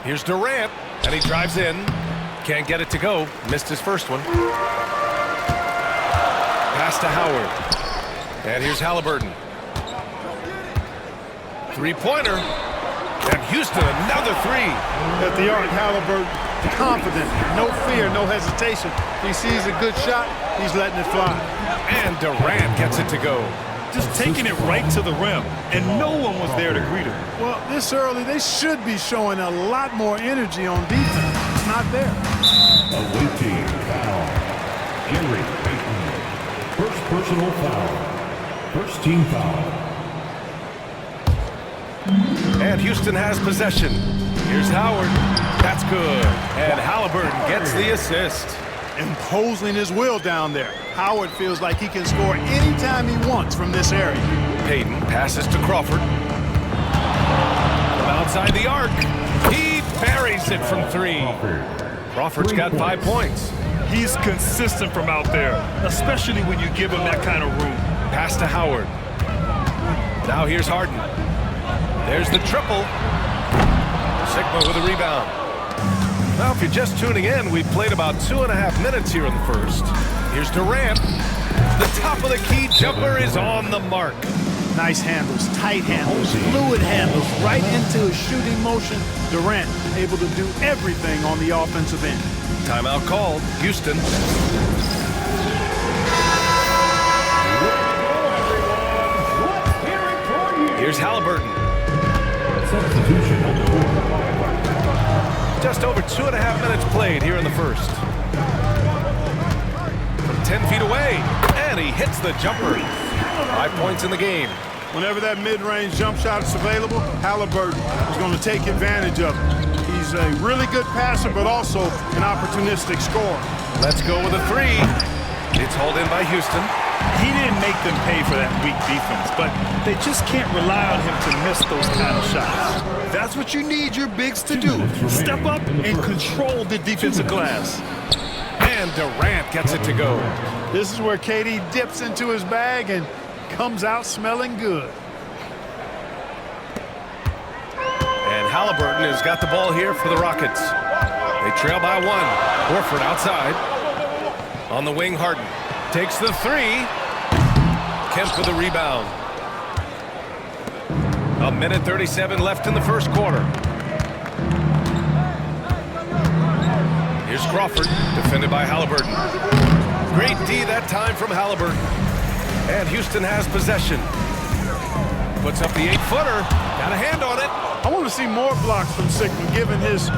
Here's Durant, and he drives in. Can't get it to go. Missed his first one. Pass to Howard. And here's Halliburton. Three-pointer. And Houston, another three. At the arc, Halliburton, confident, no fear, no hesitation. He sees a good shot, he's letting it fly. And Durant gets it to go. Just taking it right to the rim, and no one was there to greet him. Well, this early, they should be showing a lot more energy on defense. It's not there. Awaiting foul. Gary Payton. First personal foul. First team foul. And Houston has possession. Here's Howard. That's good. And Halliburton gets the assist. Imposing his will down there. Howard feels like he can score anytime he wants from this area. Payton passes to Crawford. From outside the arc, he buries it from three. Crawford's got 5 points. He's consistent from out there, especially when you give him that kind of room. Pass to Howard. Now here's Harden. There's the triple. Sigma with a rebound. Now, if you're just tuning in, we've played about 2.5 minutes here in the first. Here's Durant. The top of the key jumper is on the mark. Nice handles, tight handles, fluid handles, right into his shooting motion. Durant able to do everything on the offensive end. Timeout called. Houston. Here's Halliburton. Substitution on the board. Just over 2.5 minutes played here in the first. From 10 feet away, and he hits the jumper. 5 points in the game. Whenever that mid-range jump shot is available, Halliburton is going to take advantage of it. He's a really good passer, but also an opportunistic scorer. Let's go with a three. It's hauled in by Houston. He didn't make them pay for that weak defense, but they just can't rely on him to miss those kind of shots. That's what you need your bigs to do. Step up and control the defensive glass. And Durant gets it to go. This is where KD dips into his bag and comes out smelling good. And Halliburton has got the ball here for the Rockets. They trail by one. Horford outside. On the wing, Harden takes the three. Kemp with the rebound. 1:37 left in the first quarter. Here's Crawford, defended by Halliburton. Great D that time from Halliburton. And Houston has possession. Puts up the 8-footer. Got a hand on it. I want to see more blocks from Sigma, given his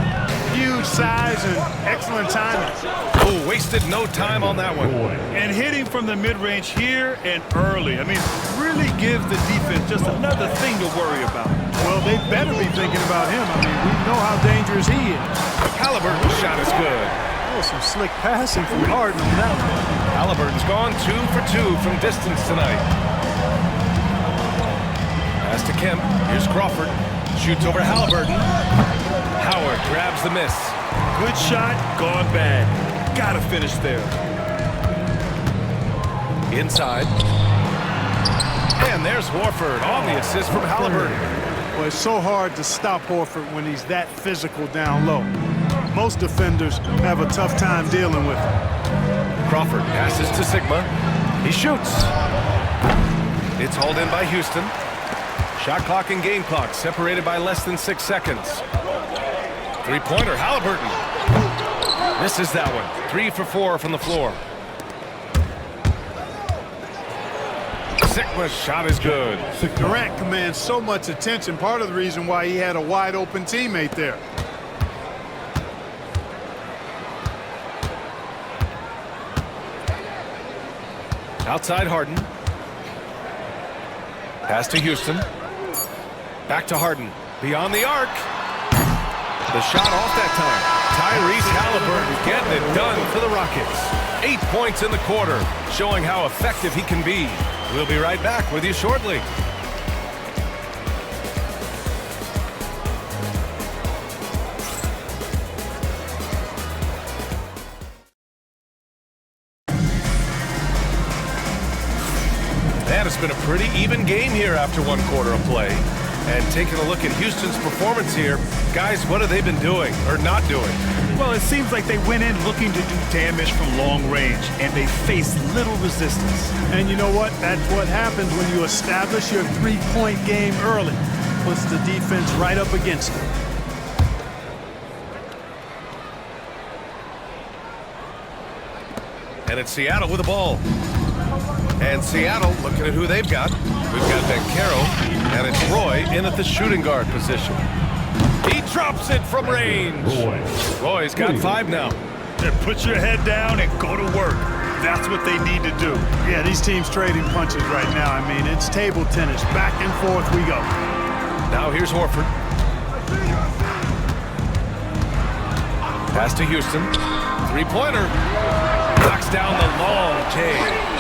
huge size and excellent timing. Oh, wasted no time on that one. And hitting from the mid-range here and early. I mean, really gives the defense just another thing to worry about. Well, they better be thinking about him. I mean, we know how dangerous he is. Halliburton's shot is good. Oh, some slick passing from Harden on that one. Halliburton's gone 2 for 2 from distance tonight. Pass to Kemp. Here's Crawford. Shoots over Halliburton. Howard grabs the miss. Good shot, gone bad. Gotta finish there. Inside. And there's Horford on the assist from Halliburton. Well, it's so hard to stop Horford when he's that physical down low. Most defenders have a tough time dealing with him. Crawford passes to Sigma. He shoots. It's hauled in by Houston. Shot clock and game clock separated by less than 6 seconds. Three-pointer, Halliburton. Misses that one. 3 for 4 from the floor. Sigma's shot is good. Durant commands so much attention, part of the reason why he had a wide open teammate there. Outside Harden. Pass to Houston. Back to Harden. Beyond the arc. The shot off that time. Tyrese Halliburton getting it done for the Rockets. 8 points in the quarter, showing how effective he can be. We'll be right back with you shortly. And it's been a pretty even game here after 1 quarter of play. And taking a look at Houston's performance here, guys, what have they been doing or not doing? Well, it seems like they went in looking to do damage from long range, and they faced little resistance. And you know what? That's what happens when you establish your three-point game early. Puts the defense right up against it. And it's Seattle with the ball. And Seattle looking at who they've got. We've got Bankero, and it's Roy in at the shooting guard position. He drops it from range. Roy's got 5 now. Put your head down and go to work. That's what they need to do. Yeah, these teams trading punches right now. I mean, it's table tennis. Back and forth we go. Now here's Horford. Pass to Houston. Three-pointer. Knocks down the long take.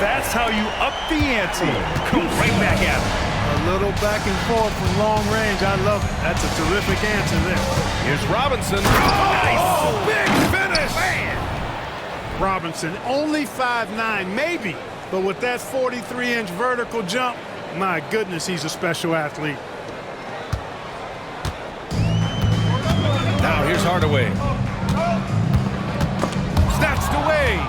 That's how you up the ante. Come right back at him. A little back and forth from long range. I love it. That's a terrific answer there. Here's Robinson. Oh, big finish. Man. Robinson, only 5'9", maybe. But with that 43-inch vertical jump, my goodness, he's a special athlete. Now here's Hardaway. Snatched away.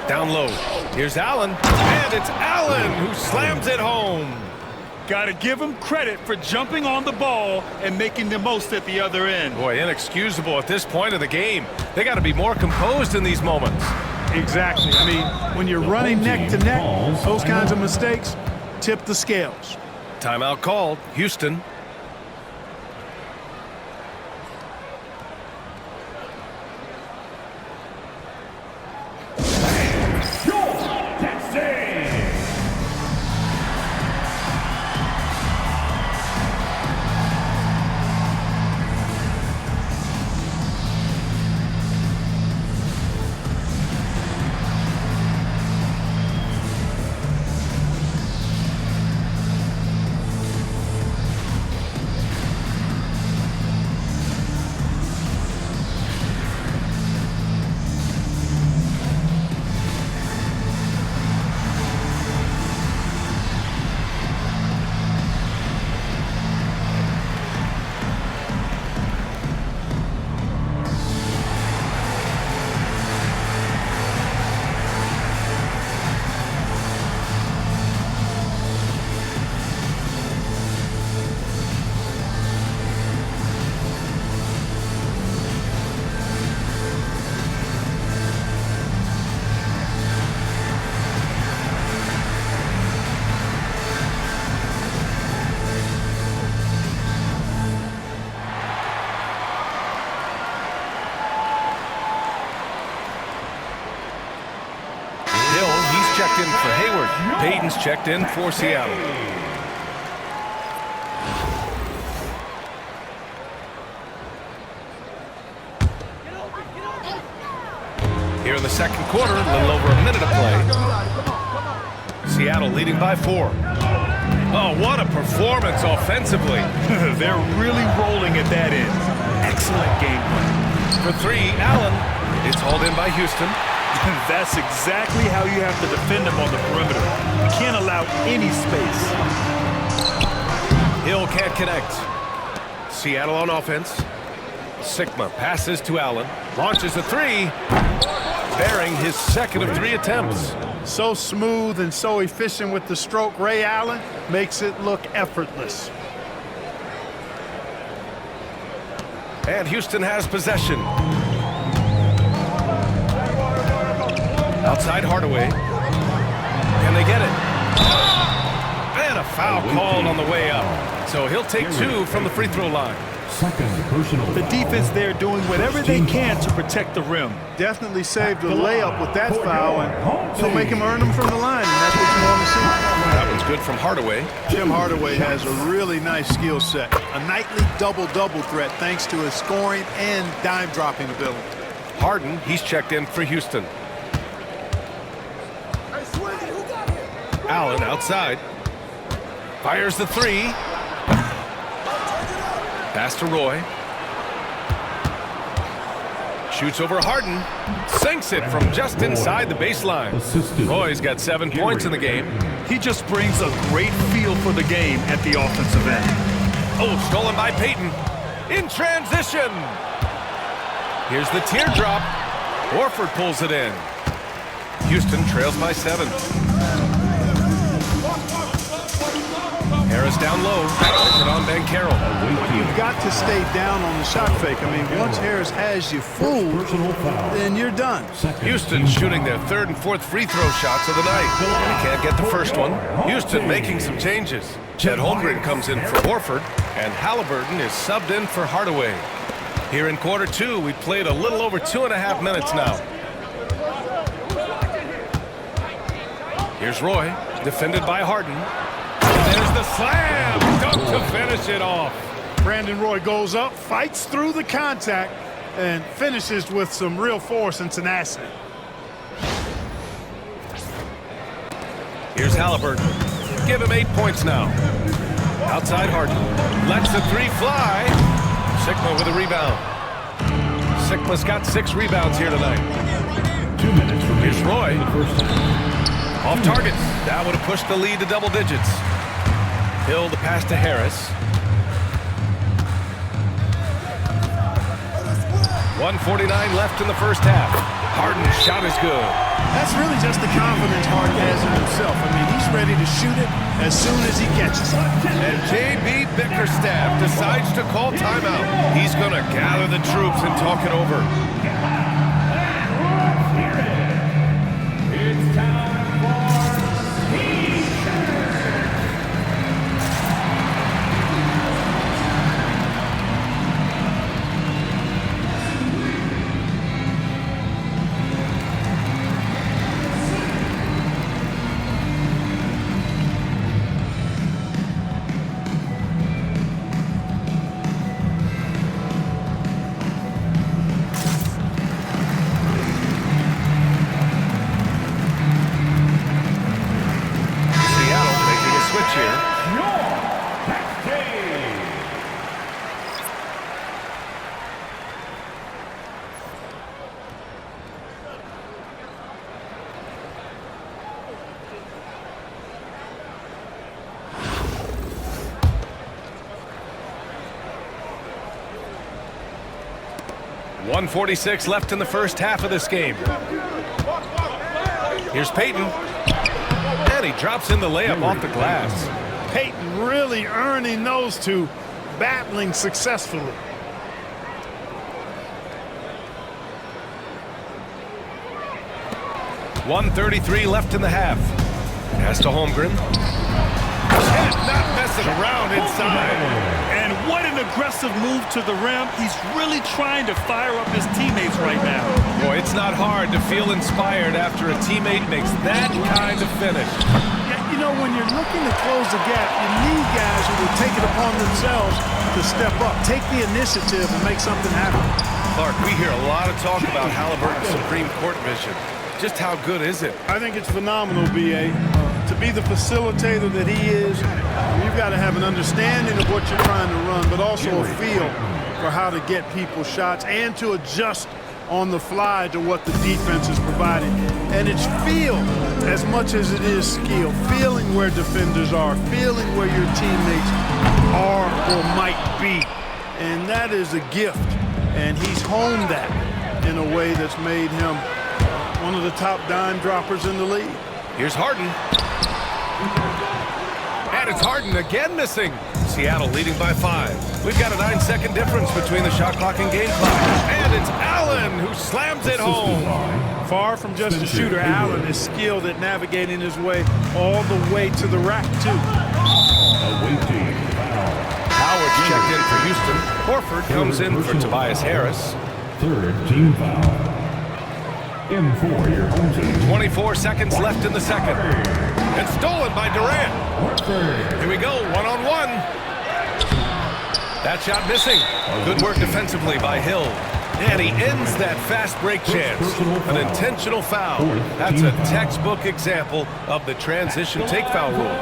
Down low. Here's Allen. And it's Allen who slams it home. Got to give him credit for jumping on the ball and making the most at the other end. Boy, inexcusable at this point of the game. They got to be more composed in these moments. Exactly. I mean, when you're running neck to neck, those kinds of mistakes tip the scales. Timeout called. Houston. Checked in for Hayward. Payton's checked in for Seattle. Here in the second quarter, a little over a minute of play. Seattle leading by 4. Oh, what a performance offensively. They're really rolling at that end. Excellent game plan. For 3, Allen. It's hauled in by Houston. That's exactly how you have to defend him on the perimeter. You can't allow any space. Hill can't connect. Seattle on offense. Sigma passes to Allen. Launches a 3. sparing his second of 3 attempts. So smooth and so efficient with the stroke. Ray Allen makes it look effortless. And Houston has possession. Outside Hardaway. Can they get it? And a foul called on the way up. So he'll take 2 from the free throw line. The defense there doing whatever they can to protect the rim. Definitely saved a layup with that foul, and he'll make him earn them from the line, and that's what you want to see. That one's good from Hardaway. Tim Hardaway has a really nice skill set. A nightly double-double threat thanks to his scoring and dime-dropping ability. Harden, he's checked in for Houston. Allen outside. Fires the 3. Pass to Roy. Shoots over Harden. Sinks it from just inside the baseline. Roy's got 7 points in the game. He just brings a great feel for the game at the offensive end. Oh, stolen by Payton. In transition. Here's the teardrop. Horford pulls it in. Houston trails by 7. Harris down low. Puts it on Banchero. You've got to stay down on the shot fake. I mean, once Harris has you fooled, then you're done. Houston shooting their 3rd and 4th free throw shots of the night. And he can't get the first one. Houston making some changes. Chet Holmgren comes in for Horford, and Halliburton is subbed in for Hardaway. Here in quarter 2, we played a little over 2.5 minutes now. Here's Roy, defended by Harden. There's the slam, dunk to finish it off. Brandon Roy goes up, fights through the contact, and finishes with some real force and tenacity. Here's Halliburton. Give him 8 points now. Outside Harden. Lets the 3 fly. Sigma with a rebound. Sigma's got 6 rebounds here tonight. 2 minutes remaining. Here's Roy. Off target. That would have pushed the lead to double digits. Hill the pass to Harris. 1:49 left in the first half. Harden's shot is good. That's really just the confidence Harden has in himself. I mean, he's ready to shoot it as soon as he catches it. And J.B. Bickerstaff decides to call timeout. He's going to gather the troops and talk it over. It's time for .146 left in the first half of this game. Here's Payton. And he drops in the layup off the glass. Payton really earning those two, battling successfully. .133 left in the half. Pass to Holmgren. Chet not messing around inside. And what an aggressive move to the rim. He's really trying to fire up his teammates right now. Boy, it's not hard to feel inspired after a teammate makes that kind of finish. Yeah, you know, when you're looking to close the gap, you need guys who will take it upon themselves to step up, take the initiative, and make something happen. Clark, we hear a lot of talk about Halliburton's Supreme Court vision. Just how good is it? I think it's phenomenal, B.A. To be the facilitator that he is, you've got to have an understanding of what you're trying to run, but also a feel for how to get people shots and to adjust on the fly to what the defense is providing. And it's feel as much as it is skill, feeling where defenders are, feeling where your teammates are or might be. And that is a gift, and he's honed that in a way that's made him one of the top dime droppers in the league. Here's Harden. And it's Harden again missing. Seattle leading by 5. We've got a 9-second difference between the shot clock and game clock. And it's Allen who slams it home. Far from just a shooter, Allen is skilled at navigating his way all the way to the rack, too. Howard's checked in for Houston. Horford comes in for Tobias Harris. Third team foul. In for your home team. 24 seconds left in the second. And stolen by Durant. Here we go, one-on-one. That shot missing. Good work defensively by Hill. And he ends that fast break chance. An intentional foul. That's a textbook example of the transition take foul rule.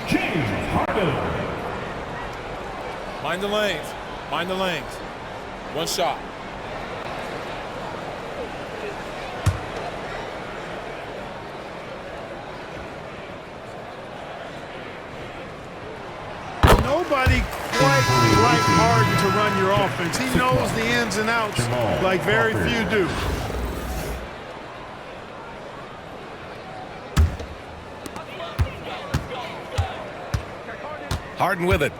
James Harden. Mind the lanes. Mind the lanes. One shot. Nobody quite like Harden to run your offense. He knows the ins and outs like very few do. Harden with it.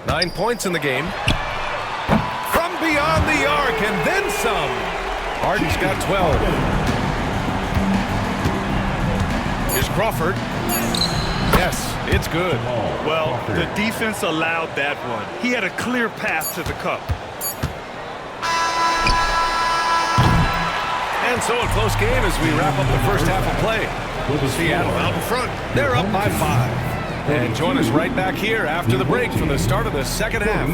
9 points in the game. From beyond the arc and then some. Harden's got 12. Here's Crawford. Yes, it's good. Well, the defense allowed that one. He had a clear path to the cup. And so a close game as we wrap up the first half of play. Seattle out in front. They're up by 5. And join us right back here after the break for the start of the second half.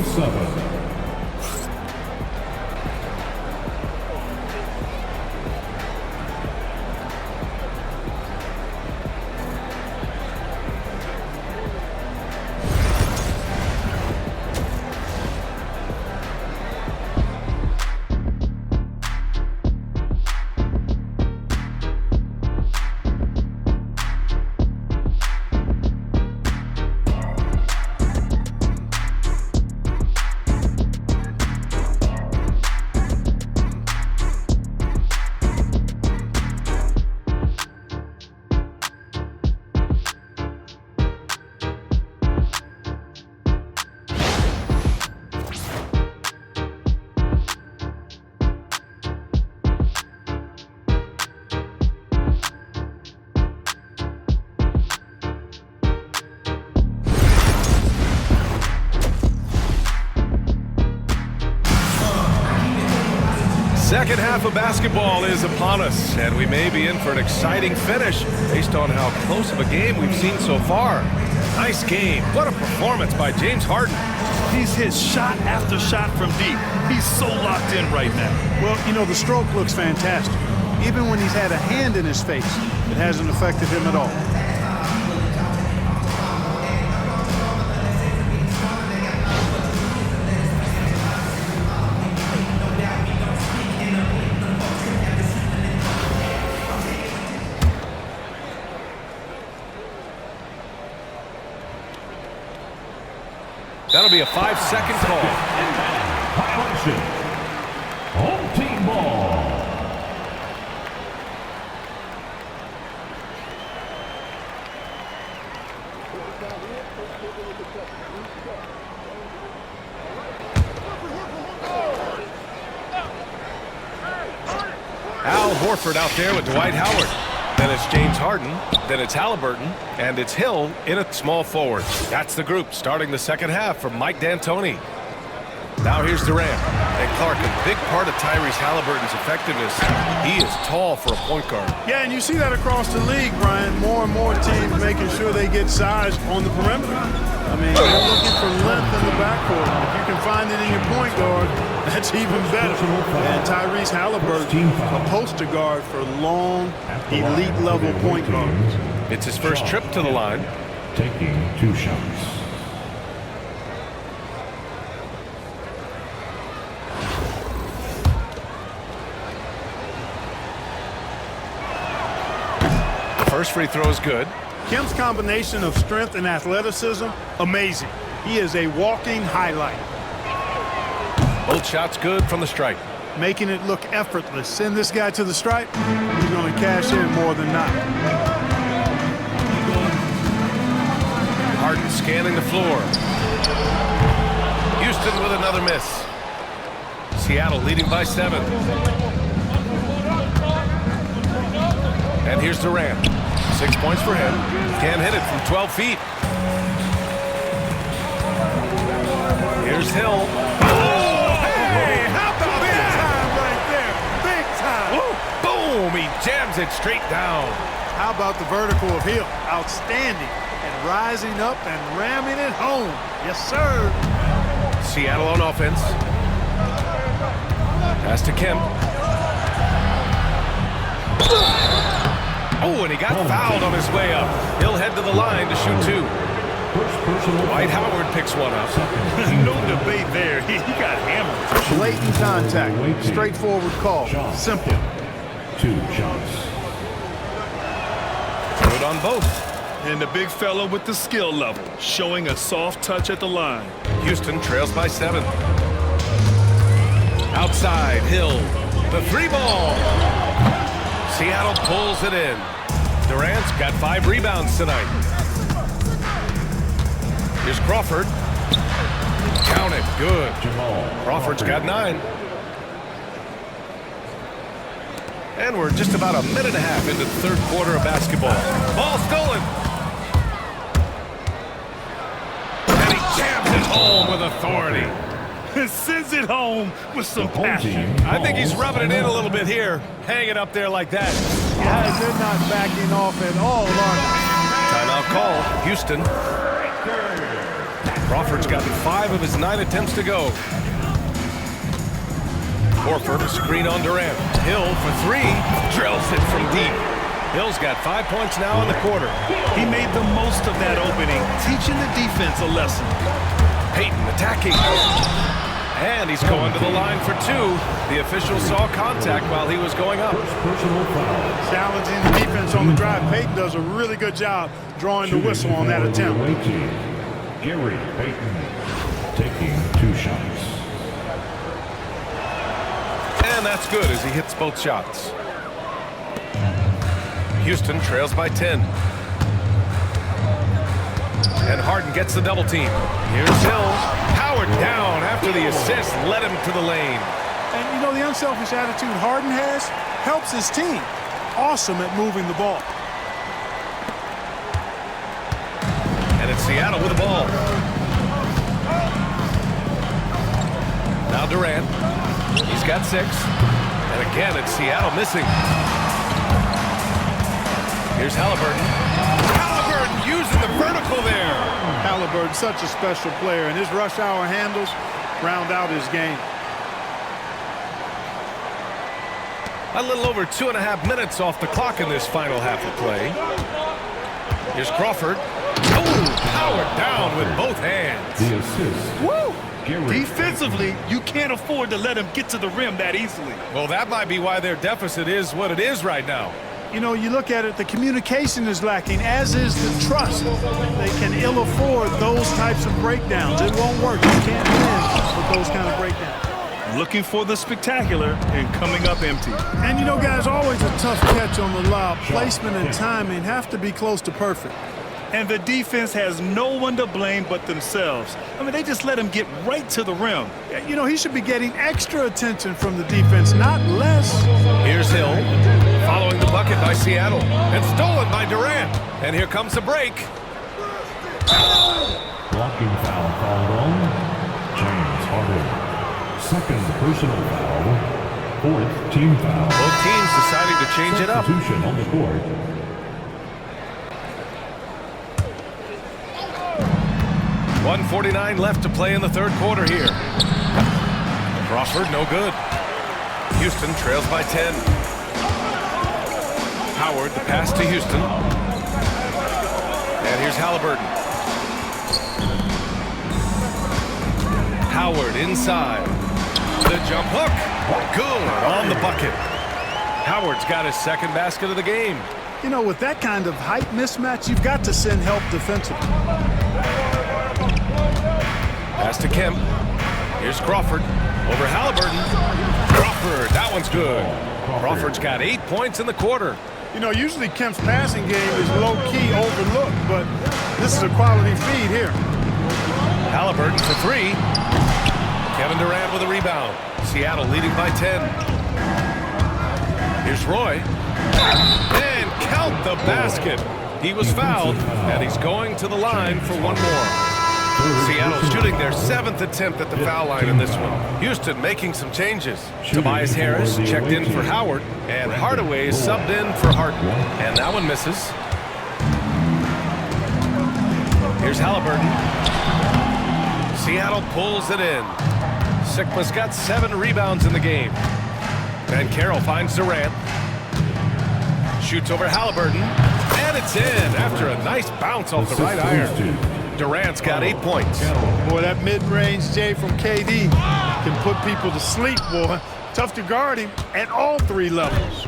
Second half of basketball is upon us, and we may be in for an exciting finish based on how close of a game we've seen so far. Nice game. What a performance by James Harden. He's hit shot after shot from deep. He's so locked in right now. Well, you know, the stroke looks fantastic. Even when he's had a hand in his face, it hasn't affected him at all. That'll be a 5-second call. Violation. Home team ball. Al Horford out there with Dwight Howard. Then it's James Harden. Then it's Halliburton. And it's Hill in at small forward. That's the group starting the second half for Mike D'Antoni. Now here's Durant. And Clark, a big part of Tyrese Halliburton's effectiveness. He is tall for a point guard. Yeah, and you see that across the league, Brian. More and more teams making sure they get size on the perimeter. I mean, they're looking for length in the backcourt. If you can find it in your point guard, that's even better. And Tyrese Halliburton, a poster guard for long, elite-level point guards. It's his first trip to the line. Taking 2 shots. First free throw is good. Kim's combination of strength and athleticism, amazing. He is a walking highlight. Both shots good from the stripe. making it look effortless. Send this guy to the stripe, he's going to cash in more than not. Harden scanning the floor. Houston with another miss. Seattle leading by 7. And here's Durant. 6 points for him. Can't hit it from 12 feet. Here's Hill. Oh, hey, how about Big that? time right there. Big time. Woo, boom, he jams it straight down. How about the vertical of Hill? Outstanding. And rising up and ramming it home. Yes, sir. Seattle on offense. Pass to Kemp. Oh, and he got fouled on his way up. He'll head to the line to shoot 2. Dwight Howard picks one up. No debate there. He got hammered. Blatant contact. Straightforward call. Simple. 2 shots. Good on both. And the big fella with the skill level, showing a soft touch at the line. Houston trails by 7. Outside, Hill. The 3-ball. Seattle pulls it in. Durant's got 5 rebounds tonight. Here's Crawford. Count it. Good. Crawford's got 9. And we're just about a minute and a half into the third quarter of basketball. Ball stolen. And he jams it home with authority. Sends it home with some passion. I think he's rubbing it in a little bit here. Hang it up there like that. Guys, they're not backing off at all, are Timeout call. Houston. Crawford's gotten 5 of his 9 attempts to go. Horford, screen on Durant. Hill for 3. Drills it from deep. Hill's got 5 points now in the quarter. He made the most of that opening, teaching the defense a lesson. Payton attacking. And he's going to the line for 2. The official saw contact while he was going up. Challenging the defense on the drive. Payton does a really good job drawing the whistle on that attempt. Gary Payton taking 2 shots. And that's good as he hits both shots. Houston trails by 10. And Harden gets the double team. Here's Hill. Howard down after the assist led him to the lane. And you know, the unselfish attitude Harden has helps his team. Awesome at moving the ball. And it's Seattle with the ball. Now Durant. He's got 6. And again, it's Seattle missing. Here's Halliburton. Halliburton using the vertical there. Halliburton, such a special player, and his rush hour handles round out his game. A little over 2.5 minutes off the clock in this final half of play. Here's Crawford. Oh, Howard down with both hands. The assist. Woo! Defensively, you can't afford to let him get to the rim that easily. Well, that might be why their deficit is what it is right now. You know, you look at it, the communication is lacking, as is the trust. They can ill afford those types of breakdowns. It won't work. You can't win with those kind of breakdowns. Looking for the spectacular and coming up empty. And you know, guys, always a tough catch on the lob. Placement and timing have to be close to perfect. And the defense has no one to blame but themselves. I mean, they just let him get right to the rim. You know, he should be getting extra attention from the defense, not less. Here's Hill, following the bucket by Seattle, and stolen by Durant. And here comes the break. Blocking foul called on James Harden. Second personal foul. 4th team foul. Both teams deciding to change it up. Substitution on the court. .149 left to play in the third quarter here. Crawford, no good. Houston trails by 10. Howard, the pass to Houston. And here's Halliburton. Howard inside. The jump hook. Good on the bucket. Howard's got his second basket of the game. You know, with that kind of height mismatch, you've got to send help defensively. Pass to Kemp. Here's Crawford over Halliburton. Crawford, that one's good. Crawford's got 8 points in the quarter. You know, usually Kemp's passing game is low-key overlooked, but this is a quality feed here. Halliburton for 3. Kevin Durant with a rebound. Seattle leading by 10. Here's Roy. And count the basket. He was fouled, and he's going to the line for one more. Seattle shooting their 7th attempt at the foul line in this one. Houston making some changes. Tobias Harris checked in for Howard, and Hardaway subbed in for Harden. And that one misses. Here's Halliburton. Seattle pulls it in. Sikma's got 7 rebounds in the game. Van Carroll finds Durant. Shoots over Halliburton. And it's in after a nice bounce off the right iron. Durant's got 8 points. Boy, that mid-range J from KD can put people to sleep, boy. Tough to guard him at all 3 levels.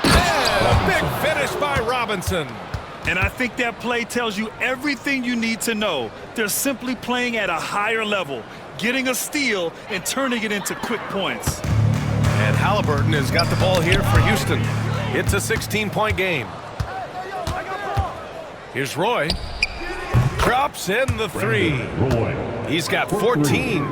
And a big finish by Robinson. And I think that play tells you everything you need to know. They're simply playing at a higher level, getting a steal and turning it into quick points. And Halliburton has got the ball here for Houston. It's a 16-point game. Here's Roy. Drops in the 3. He's got 14.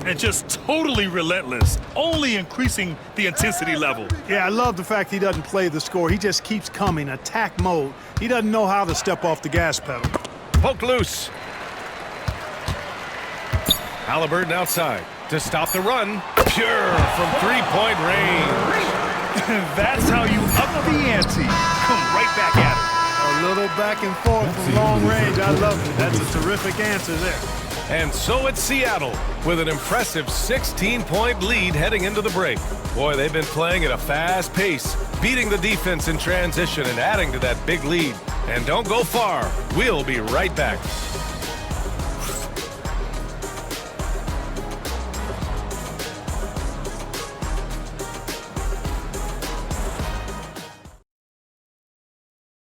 And just totally relentless, only increasing the intensity level. Yeah, I love the fact he doesn't play the score. He just keeps coming, attack mode. He doesn't know how to step off the gas pedal. Poked loose. Halliburton outside to stop the run. Pure from 3-point range. That's how you up the ante. Come right back at it. A little back and forth from long range. I love it. That's a terrific answer there. And so it's Seattle with an impressive 16-point lead heading into the break. Boy, they've been playing at a fast pace, beating the defense in transition and adding to that big lead. And don't go far. We'll be right back.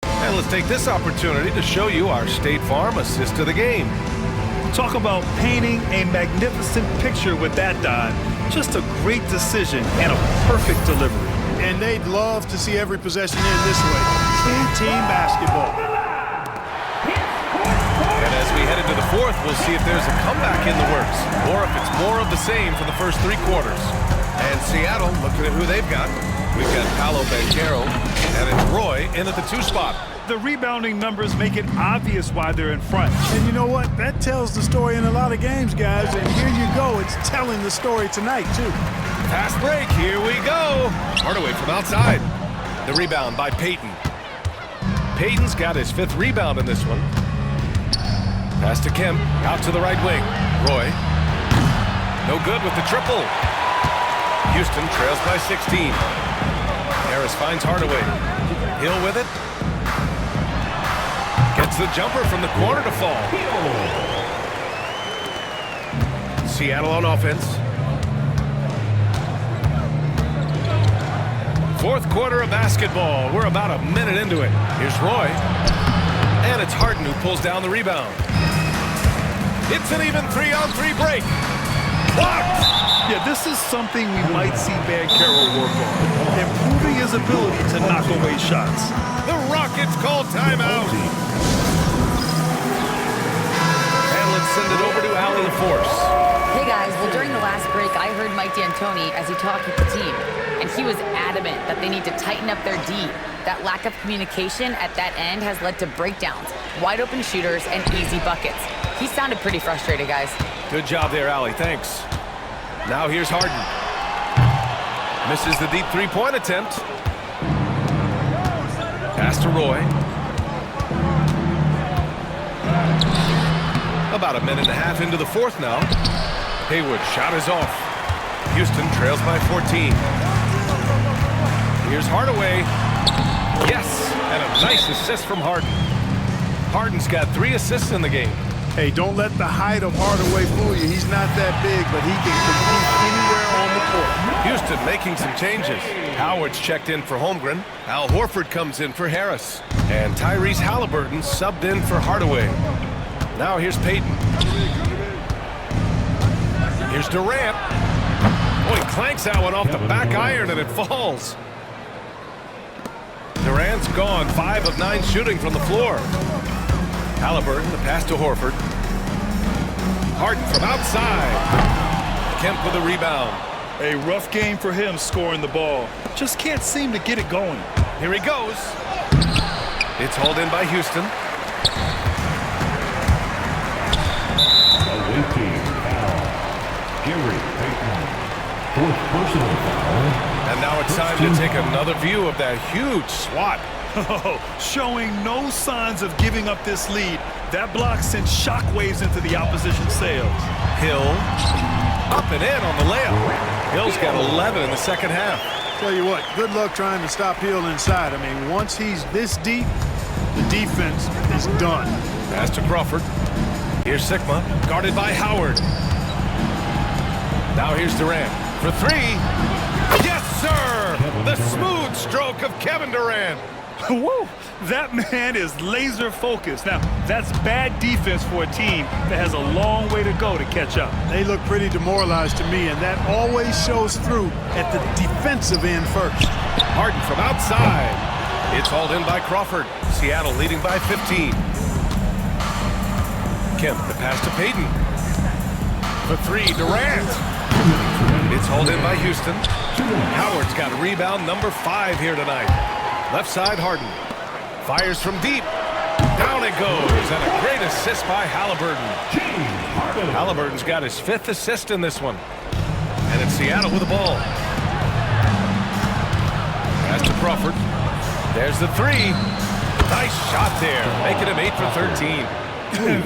And let's take this opportunity to show you our State Farm assist to the game. Talk about painting a magnificent picture with that dive. Just a great decision and a perfect delivery. And they'd love to see every possession end this way. True team basketball. And as we head into the 4th, we'll see if there's a comeback in the works, or if it's more of the same for the first 3 quarters. And Seattle, looking at who they've got. We've got Paolo Banchero, and it's Roy in at the 2 spot. The rebounding numbers make it obvious why they're in front. And you know what? That tells the story in a lot of games, guys. And here you go. It's telling the story tonight, too. Fast break. Here we go. Hardaway from outside. The rebound by Payton. Payton's got his 5th rebound in this one. Pass to Kemp. Out to the right wing. Roy. No good with the triple. Houston trails by 16. Harris finds Hardaway. Hill with it. Gets the jumper from the corner to fall. Seattle on offense. 4th quarter of basketball. We're about a minute into it. Here's Roy. And it's Harden who pulls down the rebound. It's an even 3-on-3 break. Blocked! Yeah, this is something we might see Van Carroll work on. Improving his ability to knock away shots. The Rockets call timeout. And let's send it over to Allie LaForce. Hey guys, well during the last break, I heard Mike D'Antoni as he talked with the team, and he was adamant that they need to tighten up their D. That lack of communication at that end has led to breakdowns, wide open shooters, and easy buckets. He sounded pretty frustrated, guys. Good job there, Allie. Thanks. Now here's Harden. Misses the deep 3-point attempt. Pass to Roy. About a minute and a half into the 4th now. Hayward shot is off. Houston trails by 14. Here's Hardaway. Yes, and a nice assist from Harden. Harden's got 3 assists in the game. Hey, don't let the height of Hardaway fool you. He's not that big, but he can compete anywhere on the court. Houston making some changes. Howard's checked in for Holmgren. Al Horford comes in for Harris. And Tyrese Halliburton subbed in for Hardaway. Now here's Payton. Here's Durant. Oh, he clanks that one off the back iron and it falls. Durant's gone, 5 of 9 shooting from the floor. Halliburton, the pass to Horford. Harden from outside. Kemp with a rebound. A rough game for him scoring the ball. Just can't seem to get it going. Here he goes. It's hauled in by Houston. Away team foul. Gary Payton. 4th personal foul. And now it's time to take another view of that huge swat. Showing no signs of giving up this lead. That block sent shockwaves into the opposition sails. Hill up and in on the layup. Hill's got 11 in the second half. Tell you what, good luck trying to stop Hill inside. I mean, once he's this deep, the defense is done. Pass to Crawford. Here's Sigma, guarded by Howard. Now here's Durant for 3. Yes, sir! The smooth stroke of Kevin Durant. Woo! That man is laser focused. Now, that's bad defense for a team that has a long way to go to catch up. They look pretty demoralized to me, and that always shows through at the defensive end first. Harden from outside. It's hauled in by Crawford. Seattle leading by 15. Kemp, the pass to Payton. For 3, Durant. It's hauled in by Houston. Howard's got a rebound, number 5 here tonight. Left side, Harden. Fires from deep. Down it goes, and a great assist by Halliburton. Halliburton's got his 5th assist in this one. And it's Seattle with the ball. Pass to Crawford. There's the 3. Nice shot there, making him 8 for 13.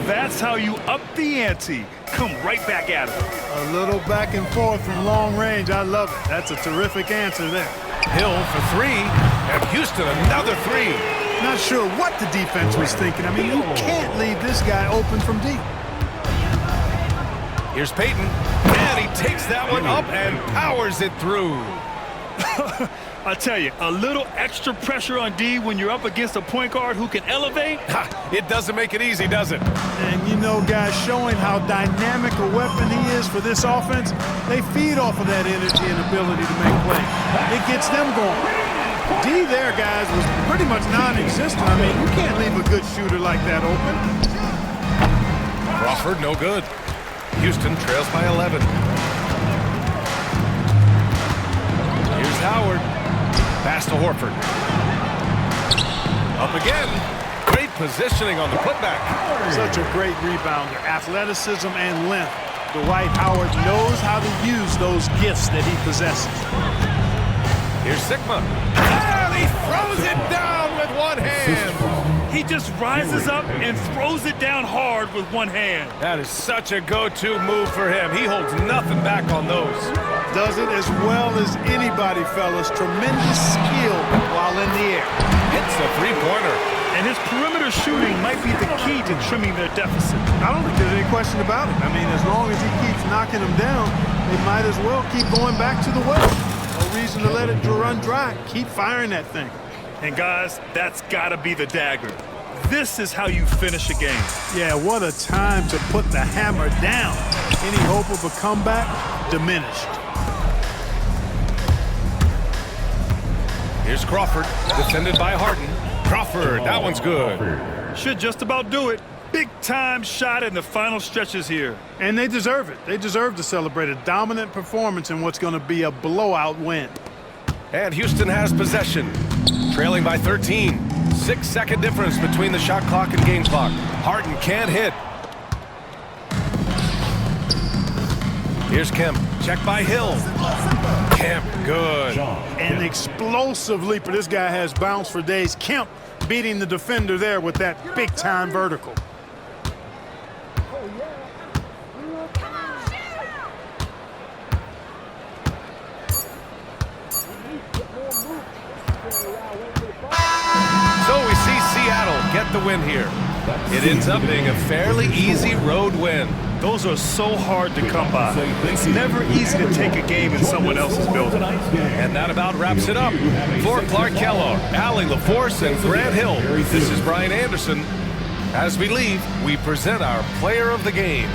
That's how you up the ante. Come right back at him. A little back and forth from long range. I love it. That's a terrific answer there. Hill for 3, and Houston another 3. Not sure what the defense was thinking. I mean, you can't leave this guy open from deep. Here's Payton, and he takes that one up and powers it through. I tell you, a little extra pressure on D when you're up against a point guard who can elevate. It doesn't make it easy, does it? And you know, guys, showing how dynamic a weapon he is for this offense, they feed off of that energy and ability to make plays. It gets them going. D there, guys, was pretty much non-existent. I mean, you can't leave a good shooter like that open. Crawford, no good. Houston trails by 11. Here's Howard. Pass to Horford. Up again. Great positioning on the putback. Such a great rebounder. Athleticism and length. Dwight Howard knows how to use those gifts that he possesses. Here's Sigma. And he throws it down with one hand. He just rises up and throws it down hard with one hand. That is such a go-to move for him. He holds nothing back on those. Does it as well as anybody, fellas. Tremendous skill while in the air. Hits the three-pointer. And his perimeter shooting might be the key to trimming their deficit. I don't think there's any question about it. I mean, as long as he keeps knocking them down, they might as well keep going back to the well. No reason to let it run dry. Keep firing that thing. And guys, that's gotta be the dagger. This is how you finish a game. Yeah, what a time to put the hammer down. Any hope of a comeback? Diminished. Here's Crawford, defended by Harden. Crawford, that one's good. Should just about do it. Big time shot in the final stretches here. And they deserve it. They deserve to celebrate a dominant performance in what's going to be a blowout win. And Houston has possession, trailing by 13. 6-second difference between the shot clock and game clock. Harden can't hit. Here's Kemp, checked by Hill. Kemp, good. An explosive leaper. This guy has bounce for days. Kemp beating the defender there with that big-time vertical. So we see Seattle get the win here. It ends up being a fairly easy road win. Those are so hard to come by. It's never easy to take a game in someone else's building. And that about wraps it up. For Clark Kellogg, Allie LaForce, and Grant Hill, this is Brian Anderson. As we leave, we present our player of the game.